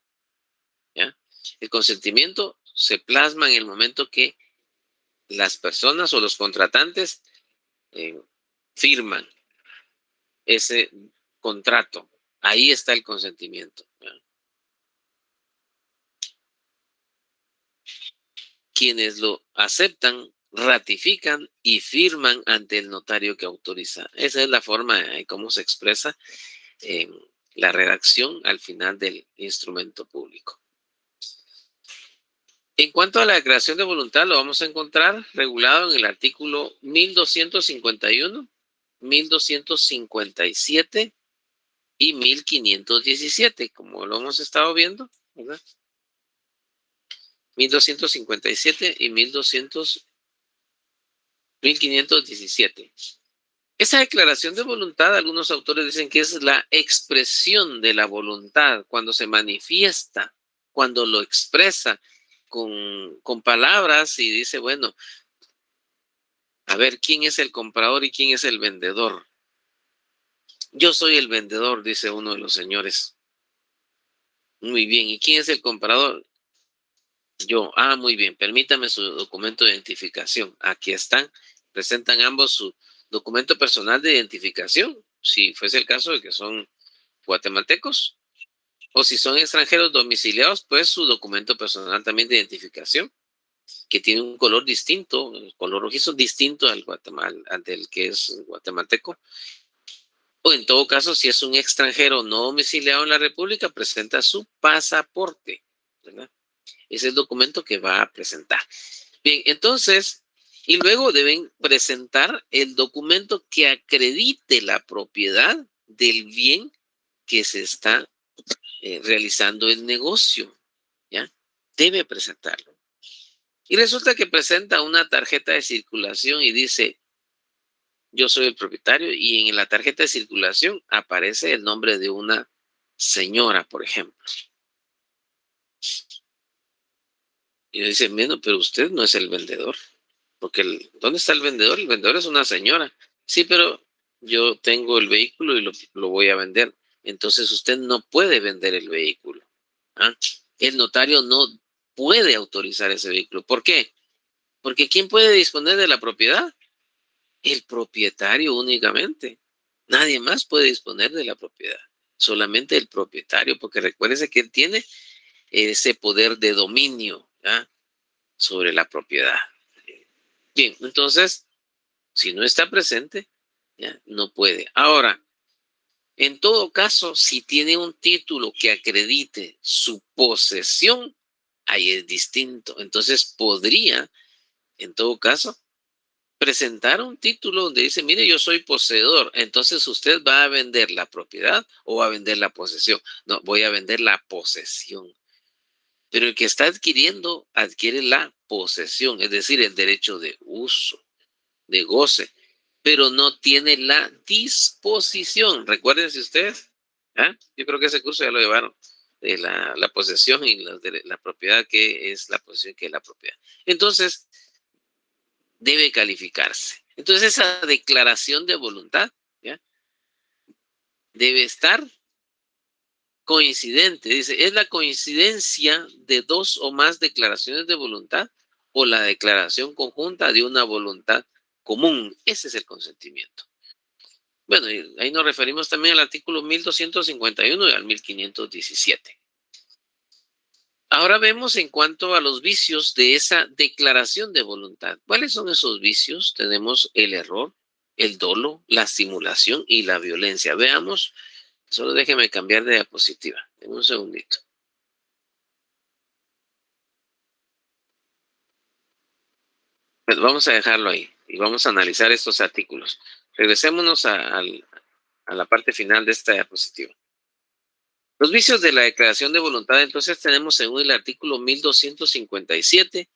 ¿Ya? El consentimiento se plasma en el momento que las personas o los contratantes firman ese contrato. Ahí está el consentimiento. ¿Ya? Quienes lo aceptan, ratifican y firman ante el notario que autoriza. Esa es la forma en cómo se expresa la redacción al final del instrumento público. En cuanto a la declaración de voluntad, lo vamos a encontrar regulado en el artículo 1251, 1257 y 1517, como lo hemos estado viendo, ¿verdad? 1257 y 1517. Esa declaración de voluntad, algunos autores dicen que es la expresión de la voluntad, cuando se manifiesta, cuando lo expresa con palabras y dice, bueno, a ver, ¿quién es el comprador y quién es el vendedor? Yo soy el vendedor, dice uno de los señores. Muy bien, ¿y quién es el comprador? Yo. Ah, muy bien, permítame su documento de identificación. Aquí están, presentan ambos su documento personal de identificación, si fuese el caso de que son guatemaltecos, o si son extranjeros domiciliados, pues su documento personal también de identificación, que tiene un color distinto, el color rojizo distinto al del que es guatemalteco. O en todo caso, si es un extranjero no domiciliado en la República, presenta su pasaporte, ¿verdad? Es el documento que va a presentar. Bien, entonces, y luego deben presentar el documento que acredite la propiedad del bien que se está realizando el negocio, ¿ya? Debe presentarlo. Y resulta que presenta una tarjeta de circulación y dice, yo soy el propietario, y en la tarjeta de circulación aparece el nombre de una señora, por ejemplo. Y dice, bueno, pero usted no es el vendedor, porque ¿dónde está el vendedor? El vendedor es una señora. Sí, pero yo tengo el vehículo y lo voy a vender. Entonces usted no puede vender el vehículo. ¿Ah? El notario no puede autorizar ese vehículo. ¿Por qué? Porque ¿quién puede disponer de la propiedad? El propietario únicamente. Nadie más puede disponer de la propiedad. Solamente el propietario, porque recuérdese que él tiene ese poder de dominio, ¿ya?, sobre la propiedad. Bien, entonces, si no está presente, ¿ya?, no puede. Ahora, En todo caso, si tiene un título que acredite su posesión, ahí es distinto. Entonces podría, en todo caso, presentar un título donde dice, mire, yo soy poseedor. Entonces usted va a vender la propiedad o va a vender la posesión. No, voy a vender la posesión. Pero el que está adquiriendo adquiere la posesión, es decir, el derecho de uso, de goce, pero no tiene la disposición. Recuérdense ustedes, yo creo que ese curso ya lo llevaron, de la posesión y la propiedad, que es la posesión, que es la propiedad. Entonces, debe calificarse. Entonces, esa declaración de voluntad, ¿ya?, debe estar coincidente. Dice, es la coincidencia de dos o más declaraciones de voluntad o la declaración conjunta de una voluntad común. Ese es el consentimiento. Bueno, y ahí nos referimos también al artículo 1251 y al 1517. Ahora vemos en cuanto a los vicios de esa declaración de voluntad. ¿Cuáles son esos vicios? Tenemos el error, el dolo, la simulación y la violencia. Veamos. Solo déjeme cambiar de diapositiva. En un segundito. Bueno, vamos a dejarlo ahí y vamos a analizar estos artículos. Regresémonos a la parte final de esta diapositiva. Los vicios de la declaración de voluntad, entonces tenemos según el artículo 1257,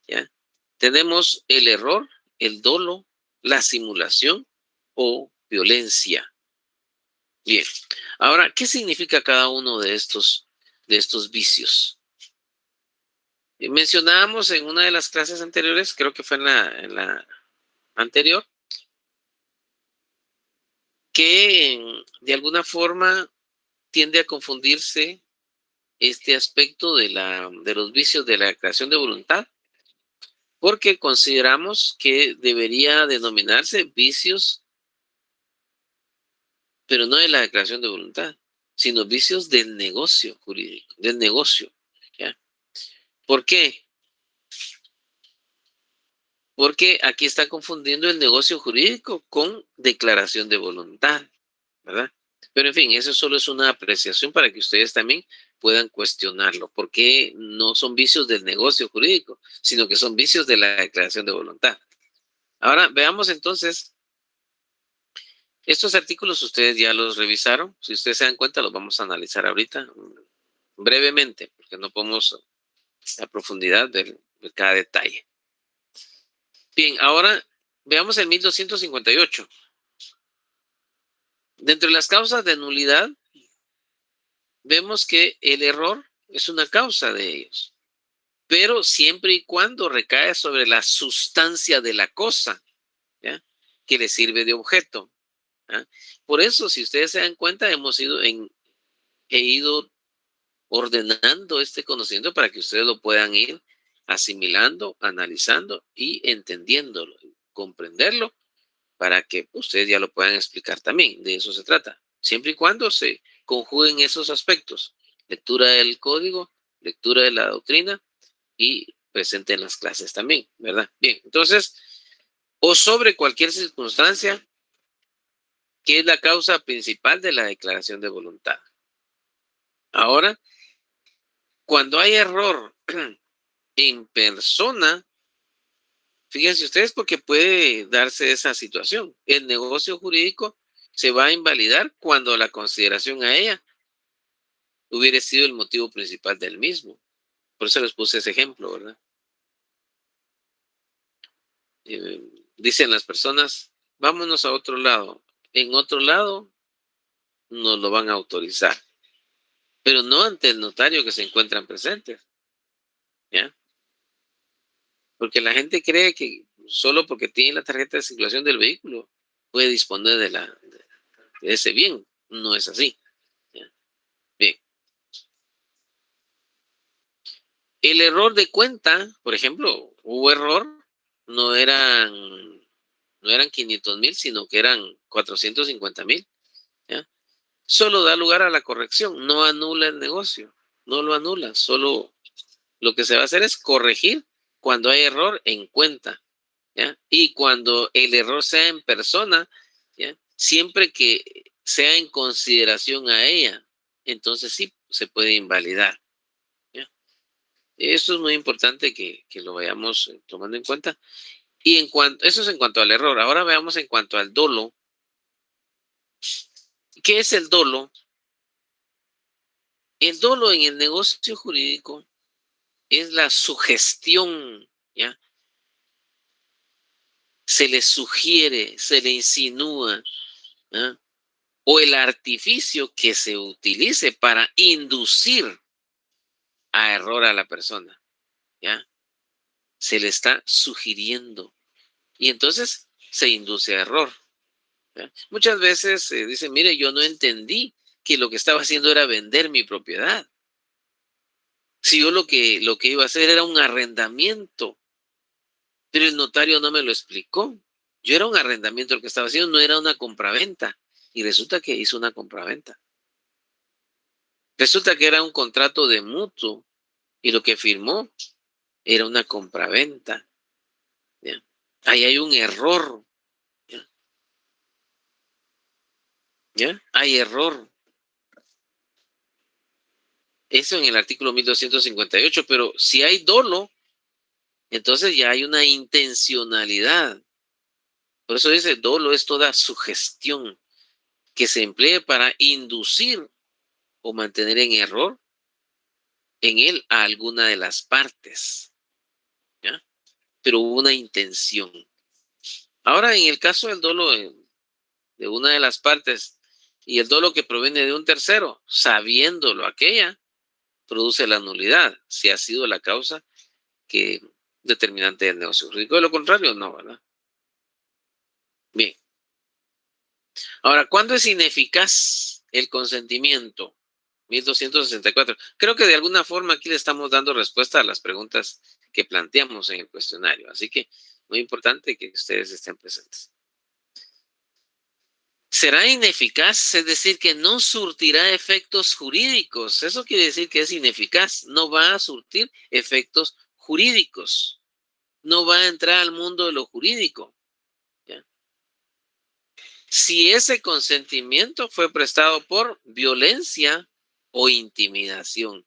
¿ya? Tenemos el error, el dolo, la simulación o violencia. Bien, ahora, ¿qué significa cada uno de estos vicios? Mencionábamos en una de las clases anteriores, creo que fue en la anterior, que de alguna forma tiende a confundirse este aspecto de los vicios de la declaración de voluntad, porque consideramos que debería denominarse vicios, pero no de la declaración de voluntad, sino vicios del negocio jurídico, del negocio. ¿Ya? ¿Por qué? Porque aquí está confundiendo el negocio jurídico con declaración de voluntad, ¿verdad? Pero en fin, eso solo es una apreciación para que ustedes también puedan cuestionarlo. ¿Por qué no son vicios del negocio jurídico, sino que son vicios de la declaración de voluntad? Ahora, veamos entonces. Estos artículos ustedes ya los revisaron. Si ustedes se dan cuenta, los vamos a analizar ahorita brevemente, porque no podemos a profundidad de cada detalle. Bien, ahora veamos el 1258. Dentro de las causas de nulidad, vemos que el error es una causa de ellos, pero siempre y cuando recae sobre la sustancia de la cosa, ¿ya?, que le sirve de objeto. ¿Ah? Por eso, si ustedes se dan cuenta, he ido ordenando este conocimiento para que ustedes lo puedan ir asimilando, analizando y entendiéndolo, comprenderlo, para que ustedes ya lo puedan explicar también. De eso se trata. Siempre y cuando se conjuguen esos aspectos: lectura del código, lectura de la doctrina y presente en las clases también, ¿verdad? Bien, entonces, o sobre cualquier circunstancia que es la causa principal de la declaración de voluntad. Ahora, cuando hay error en persona, fíjense ustedes, porque puede darse esa situación. El negocio jurídico se va a invalidar cuando la consideración a ella hubiera sido el motivo principal del mismo. Por eso les puse ese ejemplo, ¿verdad? Dicen las personas, vámonos a otro lado. En otro lado nos lo van a autorizar, pero no ante el notario que se encuentran presentes. ¿Ya? Porque la gente cree que solo porque tiene la tarjeta de circulación del vehículo puede disponer de ese bien. No es así. ¿Ya? Bien. El error de cuenta, por ejemplo, hubo error, no eran 500,000, sino que eran 450,000. ¿Ya? Solo da lugar a la corrección, no anula el negocio, no lo anula, solo lo que se va a hacer es corregir cuando hay error en cuenta, ¿ya? Y cuando el error sea en persona, ¿ya?, siempre que sea en consideración a ella, entonces sí se puede invalidar. ¿Ya? Eso es muy importante que lo vayamos tomando en cuenta. Y eso es en cuanto al error. Ahora veamos en cuanto al dolo. ¿Qué es el dolo? El dolo en el negocio jurídico es la sugestión, ¿ya? Se le sugiere, se le insinúa, ¿ya? O el artificio que se utilice para inducir a error a la persona, ¿ya? Se le está sugiriendo y entonces se induce a error, ¿ya? Muchas veces dicen, mire, yo no entendí que lo que estaba haciendo era vender mi propiedad. Si yo lo que iba a hacer era un arrendamiento, pero el notario no me lo explicó. Yo era un arrendamiento lo que estaba haciendo, no era una compraventa. Y resulta que hizo una compraventa. Resulta que era un contrato de mutuo y lo que firmó era una compraventa. ¿Ya? Ahí hay un error. ¿Ya? ¿Ya? Hay error. Eso en el artículo 1258, pero si hay dolo, entonces ya hay una intencionalidad. Por eso dice, dolo es toda sugestión que se emplee para inducir o mantener en error en él a alguna de las partes. ¿Ya? Pero hubo una intención. Ahora, en el caso del dolo de una de las partes y el dolo que proviene de un tercero, sabiéndolo aquella, produce la nulidad, si ha sido la causa que determinante del negocio jurídico. De lo contrario, no, ¿verdad? Bien. Ahora, ¿cuándo es ineficaz el consentimiento? 1264. Creo que de alguna forma aquí le estamos dando respuesta a las preguntas que planteamos en el cuestionario. Así que muy importante que ustedes estén presentes. Será ineficaz, es decir, que no surtirá efectos jurídicos. Eso quiere decir que es ineficaz. No va a surtir efectos jurídicos. No va a entrar al mundo de lo jurídico. ¿Ya? Si ese consentimiento fue prestado por violencia o intimidación.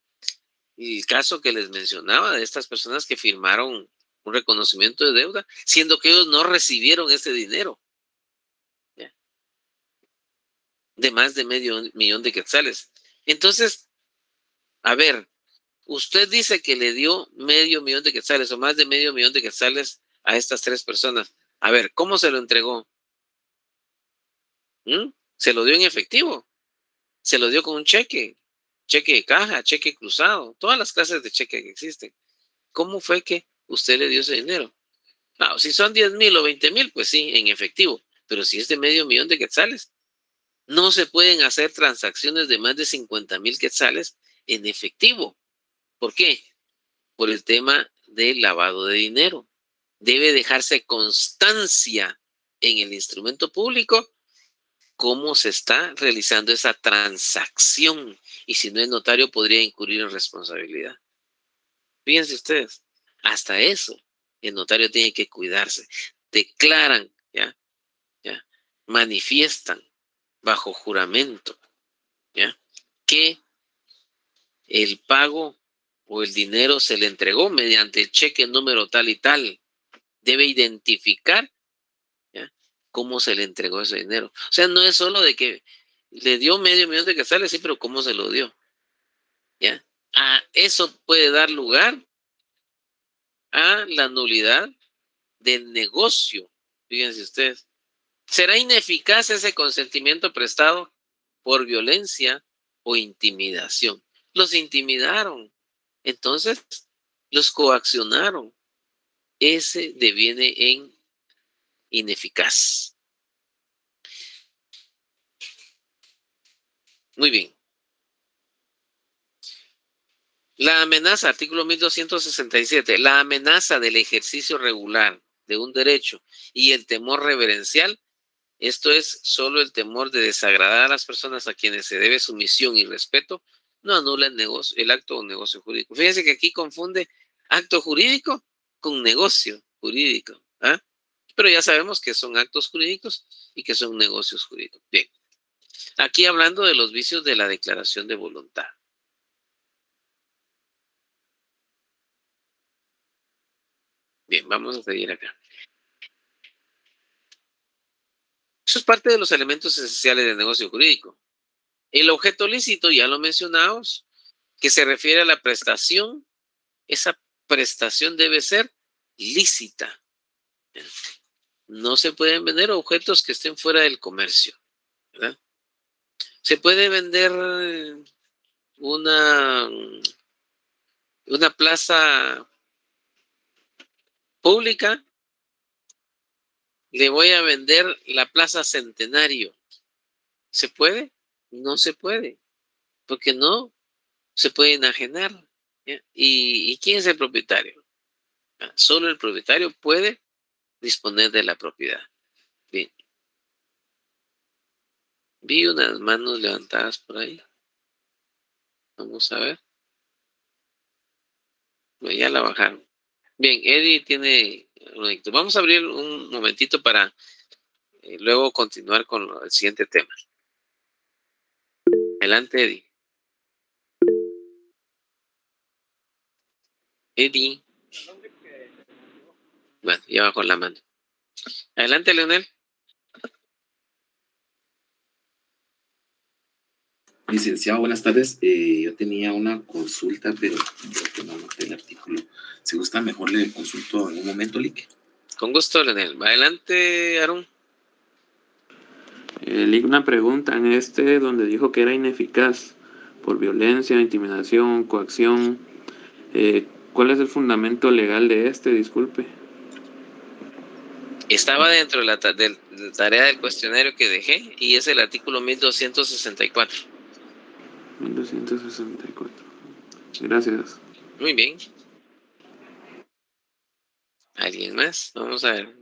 Y el caso que les mencionaba de estas personas que firmaron un reconocimiento de deuda, siendo que ellos no recibieron ese dinero. ¿Ya? De más de $500,000 de quetzales. Entonces, a ver, usted dice que le dio $500,000 de quetzales o más de $500,000 de quetzales a estas tres personas. A ver, ¿cómo se lo entregó? ¿Se lo dio en efectivo? ¿Se lo dio con un cheque? Cheque de caja, cheque cruzado, todas las clases de cheque que existen. ¿Cómo fue que usted le dio ese dinero? Ah, si son 10,000 o 20,000, pues sí, en efectivo. Pero si es de $500,000 de quetzales, no se pueden hacer transacciones de más de 50,000 quetzales en efectivo. ¿Por qué? Por el tema del lavado de dinero. Debe dejarse constancia en el instrumento público cómo se está realizando esa transacción. Y si no es notario, podría incurrir en responsabilidad. Fíjense ustedes, hasta eso, el notario tiene que cuidarse. Declaran, ¿ya? Manifiestan bajo juramento, ¿ya? Que el pago o el dinero se le entregó mediante el cheque número tal y tal. Debe identificar, ¿ya?, cómo se le entregó ese dinero. O sea, no es solo de que le dio $500,000 de quetzales, sí, pero cómo se lo dio. ¿Ya? Eso puede dar lugar a la nulidad del negocio. Fíjense ustedes. ¿Será ineficaz ese consentimiento prestado por violencia o intimidación? Los intimidaron. Entonces, los coaccionaron. Ese deviene en ineficaz. Muy bien. La amenaza, artículo 1267, la amenaza del ejercicio regular de un derecho y el temor reverencial, esto es solo el temor de desagradar a las personas a quienes se debe sumisión y respeto, no anula el acto o negocio jurídico. Fíjense que aquí confunde acto jurídico con negocio jurídico. Pero ya sabemos que son actos jurídicos y que son negocios jurídicos. Bien. Aquí hablando de los vicios de la declaración de voluntad. Bien, vamos a seguir acá. Eso es parte de los elementos esenciales del negocio jurídico. El objeto lícito, ya lo mencionamos, que se refiere a la prestación, esa prestación debe ser lícita. No se pueden vender objetos que estén fuera del comercio, ¿verdad? Se puede vender una plaza pública. Le voy a vender la Plaza Centenario. ¿Se puede? No se puede, porque no se puede enajenar. ¿Ya? ¿Y quién es el propietario? Solo el propietario puede disponer de la propiedad. Bien. Vi unas manos levantadas por ahí. Vamos a ver. Bueno, ya la bajaron. Bien, Eddie tiene... Vamos a abrir un momentito para luego continuar con el siguiente tema. Adelante, Eddie. Eddie. Bueno, ya bajó la mano. Adelante, Leonel. Licenciado, buenas tardes. Yo tenía una consulta, pero creo que no anoté el artículo. Si gusta, mejor le consulto en un momento, Lick. Con gusto, Leonel. Adelante, Aaron. Lick, una pregunta en donde dijo que era ineficaz por violencia, intimidación, coacción. ¿Cuál es el fundamento legal de Disculpe. Estaba dentro de la tarea del cuestionario que dejé y es el artículo 1264. 1264. Gracias. Muy bien. ¿Alguien más? Vamos a ver.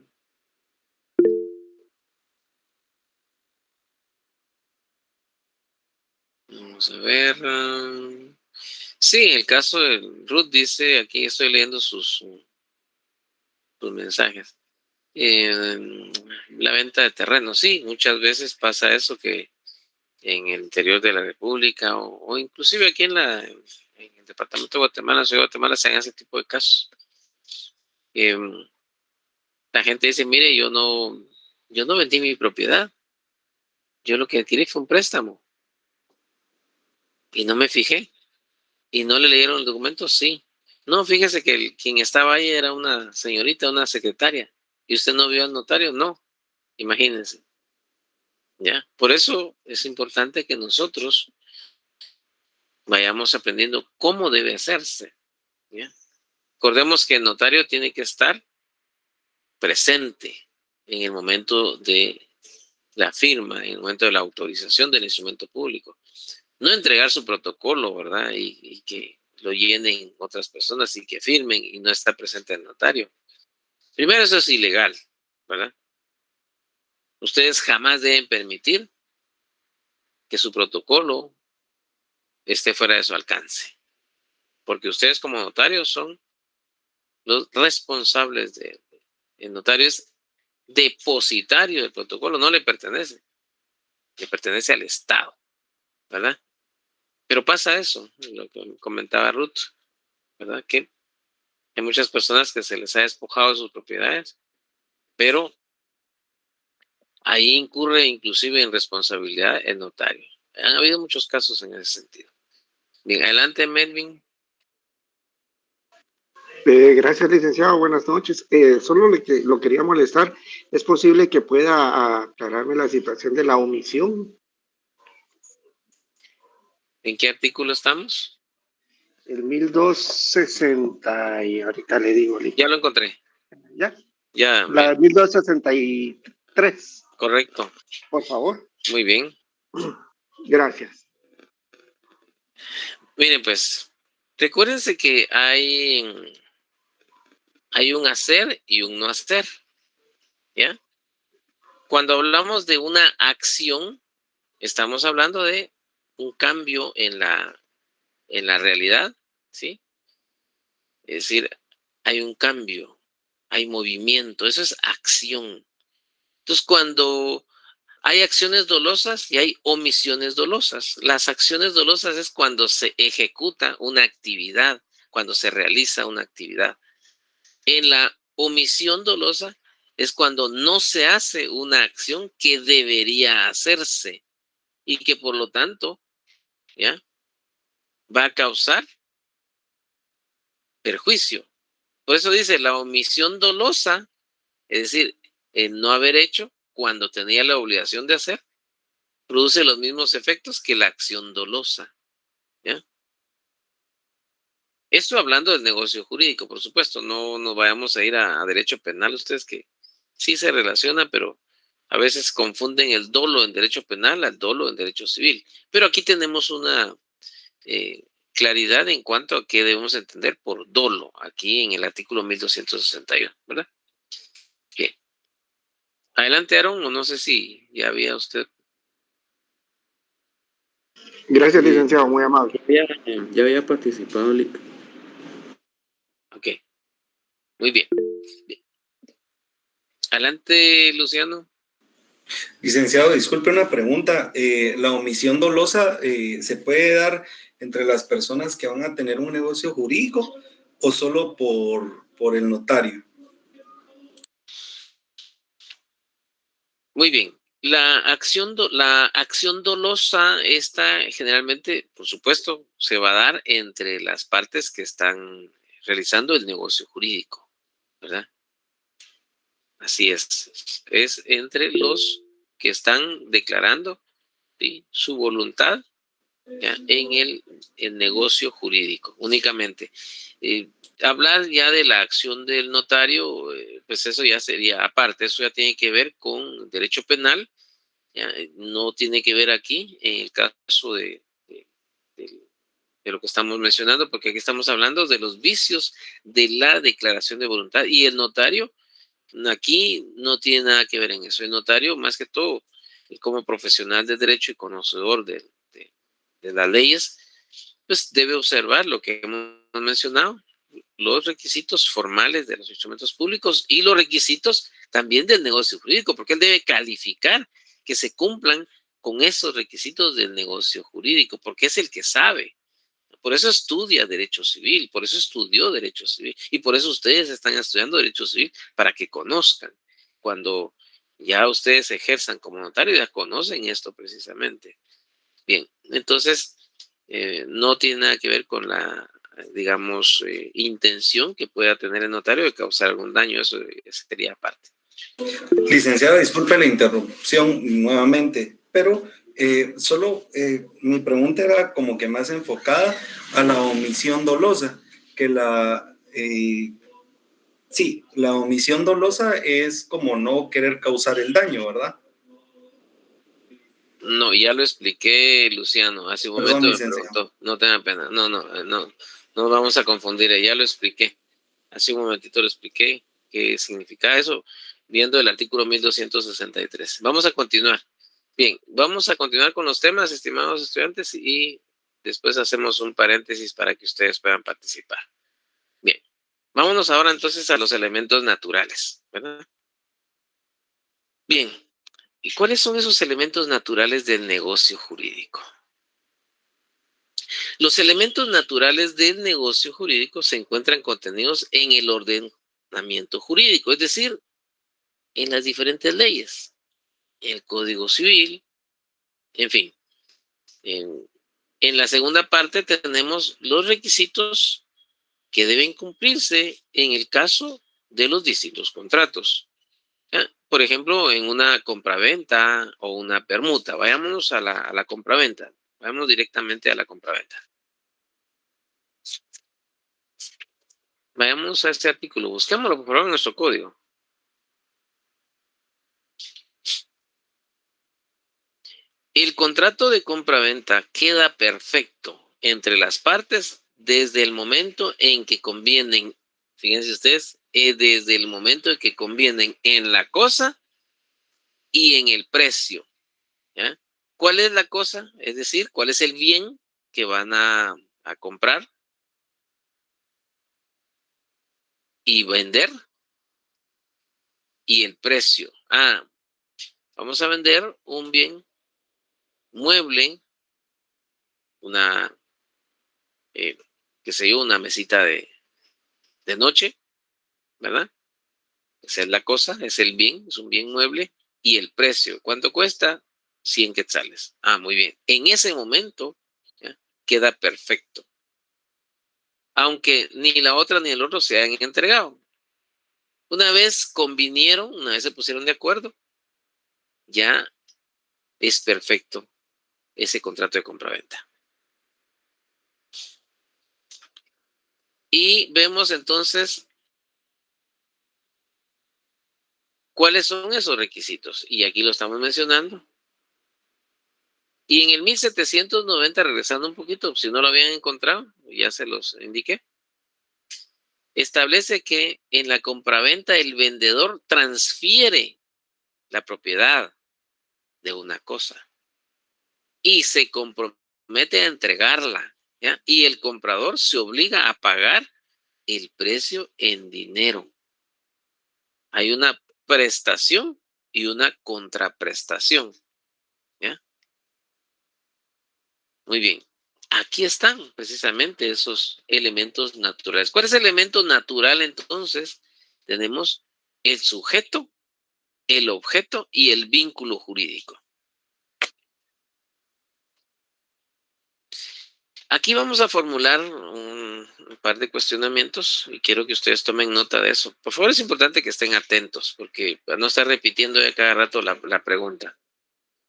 Vamos a ver. Sí, el caso de Ruth dice, aquí estoy leyendo sus mensajes. La venta de terrenos, sí, muchas veces pasa eso que en el interior de la República o inclusive aquí en el departamento de Guatemala, Ciudad de Guatemala, se dan ese tipo de casos. La gente dice, mire, yo no vendí mi propiedad, yo lo que adquirí fue un préstamo y no me fijé y no le leyeron el documento, sí. No, fíjese que quien estaba ahí era una señorita, una secretaria y usted no vio al notario, no, imagínense. ¿Ya? Por eso es importante que nosotros vayamos aprendiendo cómo debe hacerse. ¿Ya? Recordemos que el notario tiene que estar presente en el momento de la firma, en el momento de la autorización del instrumento público. No entregar su protocolo, ¿verdad? Y que lo llenen otras personas y que firmen y no está presente el notario. Primero, eso es ilegal, ¿verdad? Ustedes jamás deben permitir que su protocolo esté fuera de su alcance. Porque ustedes como notarios son los responsables el notario es depositario del protocolo, no le pertenece. Le pertenece al Estado, ¿verdad? Pero pasa eso, lo que comentaba Ruth, ¿verdad? Que hay muchas personas que se les ha despojado de sus propiedades, pero ahí incurre inclusive en responsabilidad el notario. Han habido muchos casos en ese sentido. Bien, adelante, Melvin. Gracias, licenciado. Buenas noches. Solo lo quería molestar. ¿Es posible que pueda aclararme la situación de la omisión? ¿En qué artículo estamos? El 1260, y ahorita le digo. Ya lo encontré. ¿Ya? Ya. La 1263. Correcto. Por favor. Muy bien. Gracias. Miren, pues, recuérdense que hay un hacer y un no hacer, ¿ya? Cuando hablamos de una acción, estamos hablando de un cambio en la realidad, ¿sí? Es decir, hay un cambio, hay movimiento, eso es acción. Entonces, cuando Hay acciones dolosas y hay omisiones dolosas. Las acciones dolosas es cuando se ejecuta una actividad, cuando se realiza una actividad. En la omisión dolosa es cuando no se hace una acción que debería hacerse y que por lo tanto, ¿ya?, va a causar perjuicio. Por eso dice la omisión dolosa, es decir, el no haber hecho cuando tenía la obligación de hacer, produce los mismos efectos que la acción dolosa, ¿ya? Esto hablando del negocio jurídico, por supuesto, no nos vayamos a ir a derecho penal, ustedes que sí se relacionan, pero a veces confunden el dolo en derecho penal al dolo en derecho civil. Pero aquí tenemos una claridad en cuanto a qué debemos entender por dolo, aquí en el artículo 1261, ¿verdad? Bien. Adelante, Aaron, o no sé si ya había usted. Gracias, licenciado, muy amable. Ya había participado, Lic. Ok. Muy bien. Adelante, Luciano. Licenciado, disculpe una pregunta. ¿La omisión dolosa se puede dar entre las personas que van a tener un negocio jurídico o solo por el notario? Muy bien. La acción dolosa, esta generalmente, por supuesto, se va a dar entre las partes que están realizando el negocio jurídico, ¿verdad? Así es. Es entre los que están declarando, ¿sí?, su voluntad, ¿ya?, en el negocio jurídico, únicamente. Hablar ya de la acción del notario, pues eso ya sería aparte, eso ya tiene que ver con derecho penal, ¿ya? No tiene que ver aquí en el caso de lo que estamos mencionando, porque aquí estamos hablando de los vicios de la declaración de voluntad y el notario aquí no tiene nada que ver en eso. El notario, más que todo, como profesional de derecho y conocedor de las leyes, pues debe observar lo que hemos mencionado, los requisitos formales de los instrumentos públicos y los requisitos también del negocio jurídico, porque él debe calificar que se cumplan con esos requisitos del negocio jurídico, porque es el que sabe. Por eso estudia derecho civil, por eso estudió derecho civil y por eso ustedes están estudiando derecho civil, para que conozcan. Cuando ya ustedes ejerzan como notario, ya conocen esto precisamente. Bien, entonces no tiene nada que ver con la, digamos, intención que pueda tener el notario de causar algún daño, eso sería aparte. Licenciada, disculpe la interrupción nuevamente, pero solo mi pregunta era como que más enfocada a la omisión dolosa, que la omisión dolosa es como no querer causar el daño, ¿verdad? No, ya lo expliqué, Luciano, hace un momento me preguntó, no tenga pena, no vamos a confundir, ya lo expliqué, hace un momentito lo expliqué, qué significa eso, viendo el artículo 1263. Vamos a continuar. Bien, vamos a continuar con los temas, estimados estudiantes, y después hacemos un paréntesis para que ustedes puedan participar. Bien, vámonos ahora entonces a los elementos naturales, ¿verdad? Bien, ¿y cuáles son esos elementos naturales del negocio jurídico? Los elementos naturales del negocio jurídico se encuentran contenidos en el ordenamiento jurídico, es decir, en las diferentes leyes, el Código Civil, en fin. En la segunda parte tenemos los requisitos que deben cumplirse en el caso de los distintos contratos. ¿Ya? Por ejemplo, en una compraventa o una permuta. Vayámonos a la compraventa. Vayámonos directamente a la compraventa. Vayamos a este artículo. Busquémoslo, por favor, en nuestro código. El contrato de compraventa queda perfecto entre las partes desde el momento en que convienen, fíjense ustedes, desde el momento en que convienen en la cosa y en el precio. ¿Ya? ¿Cuál es la cosa? Es decir, ¿cuál es el bien que van a comprar y vender? Y el precio. Vamos a vender un bien mueble, una, qué sé yo, una mesita de noche, ¿verdad? Esa es la cosa, es el bien, es un bien mueble. Y el precio, ¿cuánto cuesta? 100 quetzales. Ah, muy bien. En ese momento, ¿ya? Queda perfecto. Aunque ni la otra ni el otro se han entregado. Una vez convinieron, una vez se pusieron de acuerdo, ya es perfecto ese contrato de compraventa. Y vemos entonces cuáles son esos requisitos. Y aquí lo estamos mencionando. Y en el 1790, regresando un poquito, si no lo habían encontrado, ya se los indiqué, establece que en la compraventa el vendedor transfiere la propiedad de una cosa y se compromete a entregarla, ¿ya? Y el comprador se obliga a pagar el precio en dinero. Hay una prestación y una contraprestación, ¿ya? Muy bien. Aquí están precisamente esos elementos naturales. ¿Cuál es el elemento natural entonces? Tenemos el sujeto, el objeto y el vínculo jurídico. Aquí vamos a formular un par de cuestionamientos y quiero que ustedes tomen nota de eso. Por favor, es importante que estén atentos porque para no estar repitiendo ya cada rato la pregunta.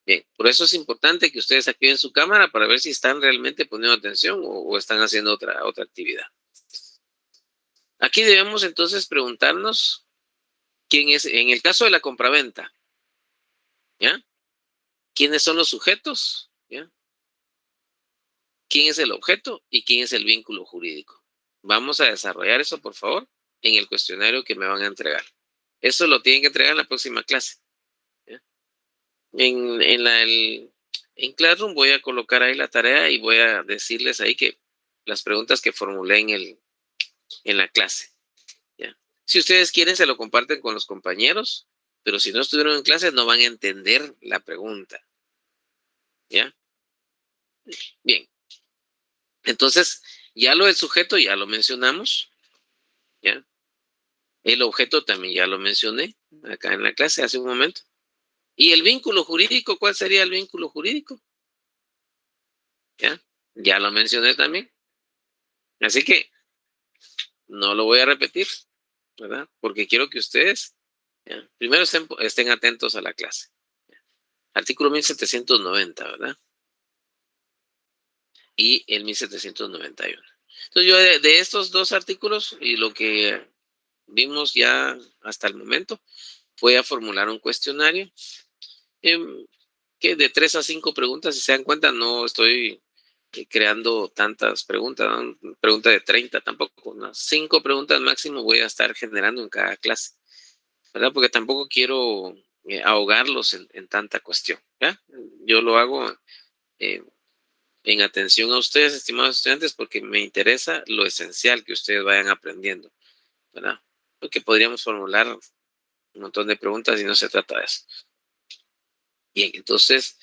Bien, por eso es importante que ustedes activen su cámara para ver si están realmente poniendo atención o están haciendo otra actividad. Aquí debemos entonces preguntarnos quién es, en el caso de la compraventa, ¿ya? ¿Quiénes son los sujetos? ¿Ya? ¿Quién es el objeto y quién es el vínculo jurídico? Vamos a desarrollar eso, por favor, en el cuestionario que me van a entregar. Eso lo tienen que entregar en la próxima clase. ¿Ya? En Classroom voy a colocar ahí la tarea y voy a decirles ahí que las preguntas que formulé en la clase. ¿Ya? Si ustedes quieren, se lo comparten con los compañeros, pero si no estuvieron en clase, no van a entender la pregunta. ¿Ya? Bien. Entonces, ya lo del sujeto ya lo mencionamos. ¿Ya? El objeto también ya lo mencioné acá en la clase hace un momento. ¿Y el vínculo jurídico? ¿Cuál sería el vínculo jurídico? Ya lo mencioné también. Así que no lo voy a repetir, ¿verdad? Porque quiero que ustedes primero estén atentos a la clase. Artículo 1790, ¿verdad? Y el 1791. Entonces yo de estos dos artículos y lo que vimos ya hasta el momento, voy a formular un cuestionario que de 3 a 5 preguntas, si se dan cuenta, no estoy creando tantas preguntas, ¿no? Pregunta de 30 tampoco, unas 5 preguntas máximo voy a estar generando en cada clase, ¿verdad? Porque tampoco quiero ahogarlos en tanta cuestión, ¿ya? Yo lo hago en atención a ustedes, estimados estudiantes, porque me interesa lo esencial que ustedes vayan aprendiendo, ¿verdad? Porque podríamos formular un montón de preguntas y no se trata de eso. Bien, entonces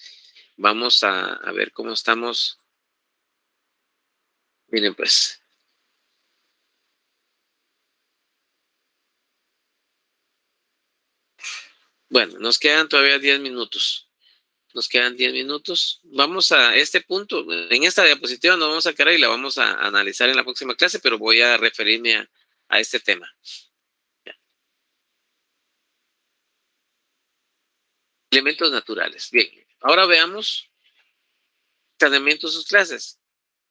vamos a ver cómo estamos. Miren pues. Bueno, nos quedan todavía 10 minutos. Nos quedan 10 minutos. Vamos a este punto. En esta diapositiva nos vamos a quedar y la vamos a analizar en la próxima clase, pero voy a referirme a este tema. Ya. Elementos naturales. Bien, ahora veamos saneamiento de sus clases.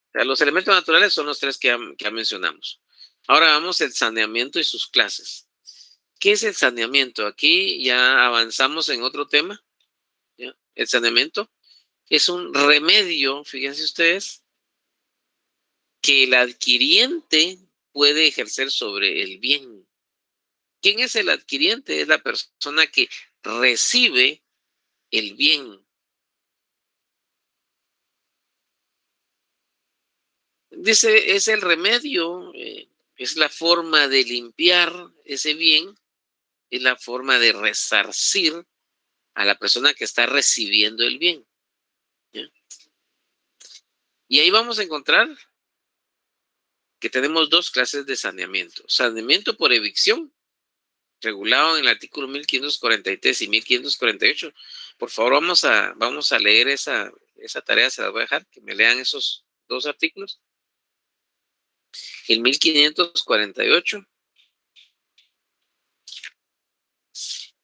O sea, los elementos naturales son los 3 que ya mencionamos. Ahora vamos al saneamiento y sus clases. ¿Qué es el saneamiento? Aquí ya avanzamos en otro tema. ¿Ya? El saneamiento es un remedio, fíjense ustedes, que el adquiriente puede ejercer sobre el bien. ¿Quién es el adquiriente? Es la persona que recibe el bien. Dice, es el remedio, es la forma de limpiar ese bien, es la forma de resarcir a la persona que está recibiendo el bien. ¿Ya? Y ahí vamos a encontrar que tenemos dos clases de saneamiento. Saneamiento por evicción, regulado en el artículo 1543 y 1548. Por favor, vamos a leer esa tarea, se las voy a dejar, que me lean esos dos artículos. El 1548.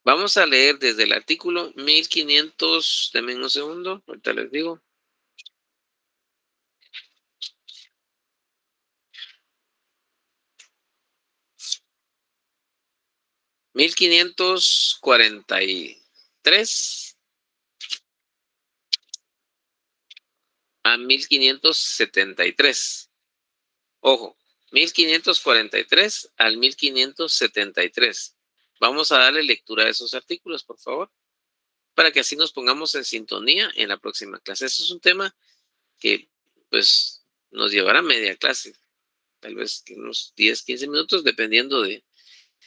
Vamos a leer desde el artículo 1500, denme un segundo, ahorita les digo. ¿1543 a 1573? Ojo, 1543 al 1573. Vamos a darle lectura a esos artículos, por favor, para que así nos pongamos en sintonía en la próxima clase. Eso es un tema que, pues, nos llevará media clase, tal vez unos 10, 15 minutos, dependiendo de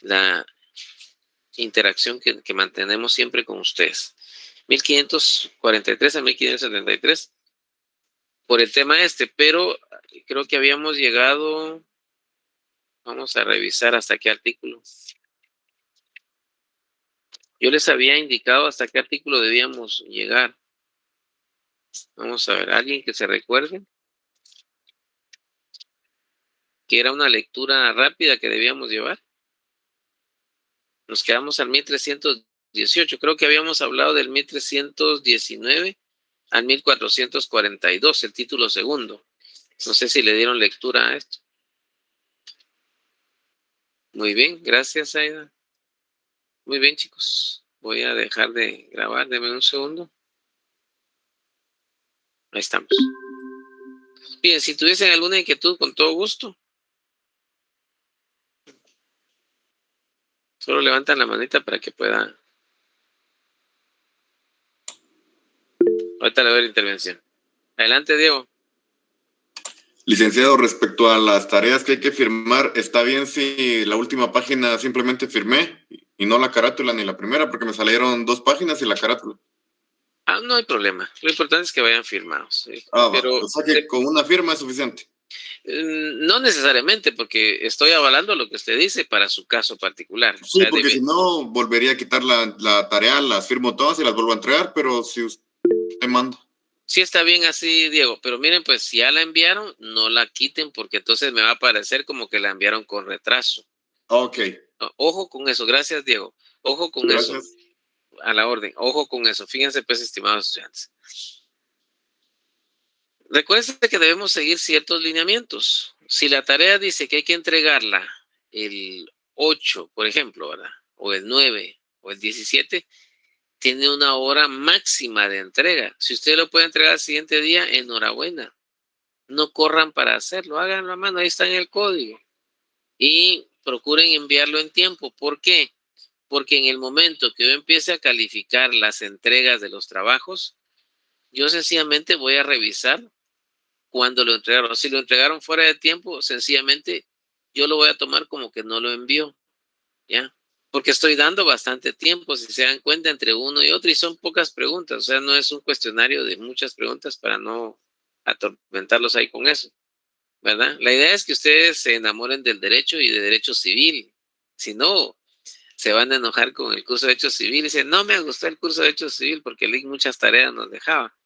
la interacción que mantenemos siempre con ustedes. 1543 a 1573 por el tema pero creo que habíamos llegado, vamos a revisar hasta qué artículo. Yo les había indicado hasta qué artículo debíamos llegar. Vamos a ver, alguien que se recuerde que era una lectura rápida que debíamos llevar. Nos quedamos al 1318. Creo que habíamos hablado del 1319 al 1442, el título segundo. No sé si le dieron lectura a esto. Muy bien, gracias, Aida. Muy bien, chicos. Voy a dejar de grabar. Denme un segundo. Ahí estamos. Bien, si tuviesen alguna inquietud, con todo gusto. Solo levantan la manita para que pueda. Ahorita le doy la intervención. Adelante, Diego. Licenciado, respecto a las tareas que hay que firmar, ¿está bien si la última página simplemente firmé y no la carátula ni la primera? Porque me salieron 2 páginas y la carátula. No hay problema. Lo importante es que vayan firmados. ¿Sí? Pero, o sea que con una firma es suficiente. No necesariamente, porque estoy avalando lo que usted dice para su caso particular. Sí, o sea, porque si no, volvería a quitar la tarea, las firmo todas y las vuelvo a entregar, pero si usted manda. Sí está bien así, Diego, pero miren, pues si ya la enviaron, no la quiten porque entonces me va a parecer como que la enviaron con retraso. Ok. Ojo con eso, gracias, Diego. Ojo con eso. A la orden, ojo con eso. Fíjense, pues, estimados estudiantes. Recuerden que debemos seguir ciertos lineamientos. Si la tarea dice que hay que entregarla el 8, por ejemplo, ¿verdad? O el 9 o el 17, tiene una hora máxima de entrega. Si usted lo puede entregar al siguiente día, enhorabuena. No corran para hacerlo, háganlo a mano, ahí está en el código. Y procuren enviarlo en tiempo. ¿Por qué? Porque en el momento que yo empiece a calificar las entregas de los trabajos, yo sencillamente voy a revisar cuando lo entregaron. Si lo entregaron fuera de tiempo, sencillamente yo lo voy a tomar como que no lo envió, ¿ya? Porque estoy dando bastante tiempo, si se dan cuenta, entre uno y otro, y son pocas preguntas, o sea, no es un cuestionario de muchas preguntas para no atormentarlos ahí con eso, ¿verdad? La idea es que ustedes se enamoren del derecho y de derecho civil, si no, se van a enojar con el curso de Derecho Civil y dicen, no me gustó el curso de Derecho Civil porque el link muchas tareas nos dejaba.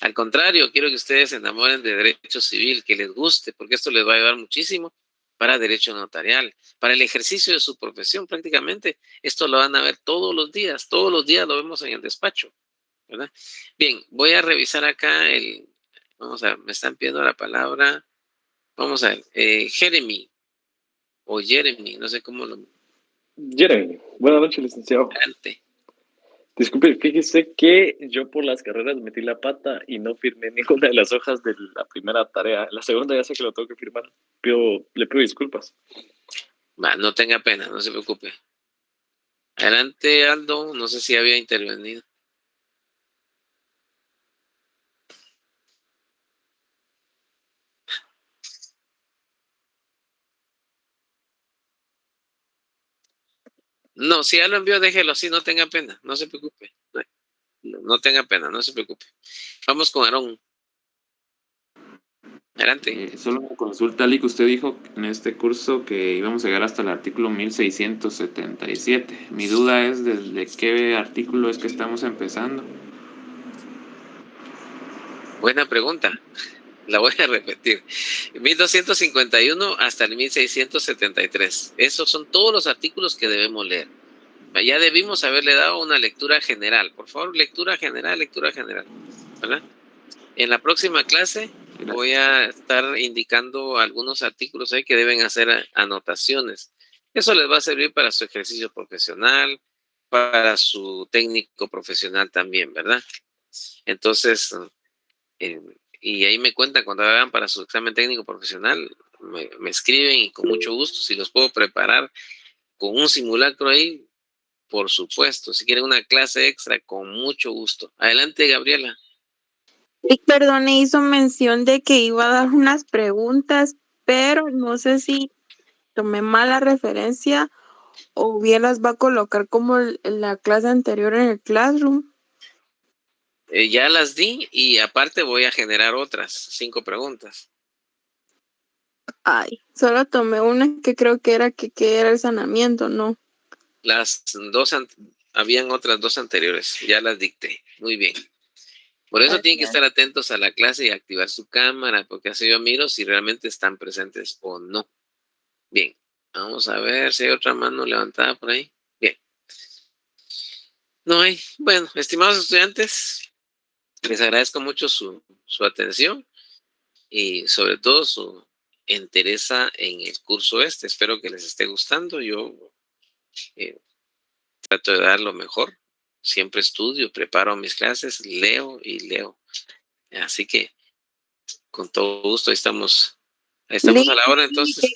Al contrario, quiero que ustedes se enamoren de Derecho Civil, que les guste, porque esto les va a ayudar muchísimo para Derecho Notarial, para el ejercicio de su profesión prácticamente. Esto lo van a ver todos los días lo vemos en el despacho, ¿verdad? Bien, voy a revisar acá vamos a ver, me están pidiendo la palabra, vamos a ver, Jeremy, no sé cómo lo... Jeremy, buenas noches, licenciado. Adelante. Disculpe, fíjese que yo por las carreras metí la pata y no firmé ninguna de las hojas de la primera tarea. La segunda ya sé que lo tengo que firmar. Le pido disculpas. No tenga pena, no se preocupe. Adelante, Aldo, no sé si había intervenido. No, si ya lo envió, déjelo así, no tenga pena, no se preocupe. No tenga pena, no se preocupe. Vamos con Aarón. Adelante. Solo una consulta, Lick. Usted dijo en este curso que íbamos a llegar hasta el artículo 1677. Mi duda es desde qué artículo es que estamos empezando. Buena pregunta. La voy a repetir. 1251 hasta el 1673. Esos son todos los artículos que debemos leer. Ya debimos haberle dado una lectura general. Por favor, lectura general, ¿verdad? En la próxima clase voy a estar indicando algunos artículos ahí que deben hacer anotaciones. Eso les va a servir para su ejercicio profesional, para su técnico profesional también, ¿verdad? Entonces, y ahí me cuentan cuando hagan para su examen técnico profesional, me escriben y con mucho gusto, si los puedo preparar con un simulacro ahí, por supuesto. Si quieren una clase extra, con mucho gusto. Adelante, Gabriela. Y perdone, hizo mención de que iba a dar unas preguntas, pero no sé si tomé mala referencia o bien las va a colocar como en la clase anterior en el Classroom. Ya las di y aparte voy a generar otras 5 preguntas. Ay, solo tomé una que creo que era el sanamiento, ¿no? Las dos, habían otras 2 anteriores, ya las dicté. Muy bien. Por eso tienen que estar atentos a la clase y activar su cámara, porque así yo miro si realmente están presentes o no. Bien, vamos a ver si hay otra mano levantada por ahí. Bien. No hay. Bueno, estimados estudiantes, les agradezco mucho su atención y sobre todo su entereza en el curso este. Espero que les esté gustando. Yo trato de dar lo mejor. Siempre estudio, preparo mis clases, leo y leo. Así que con todo gusto, ahí estamos a la hora entonces.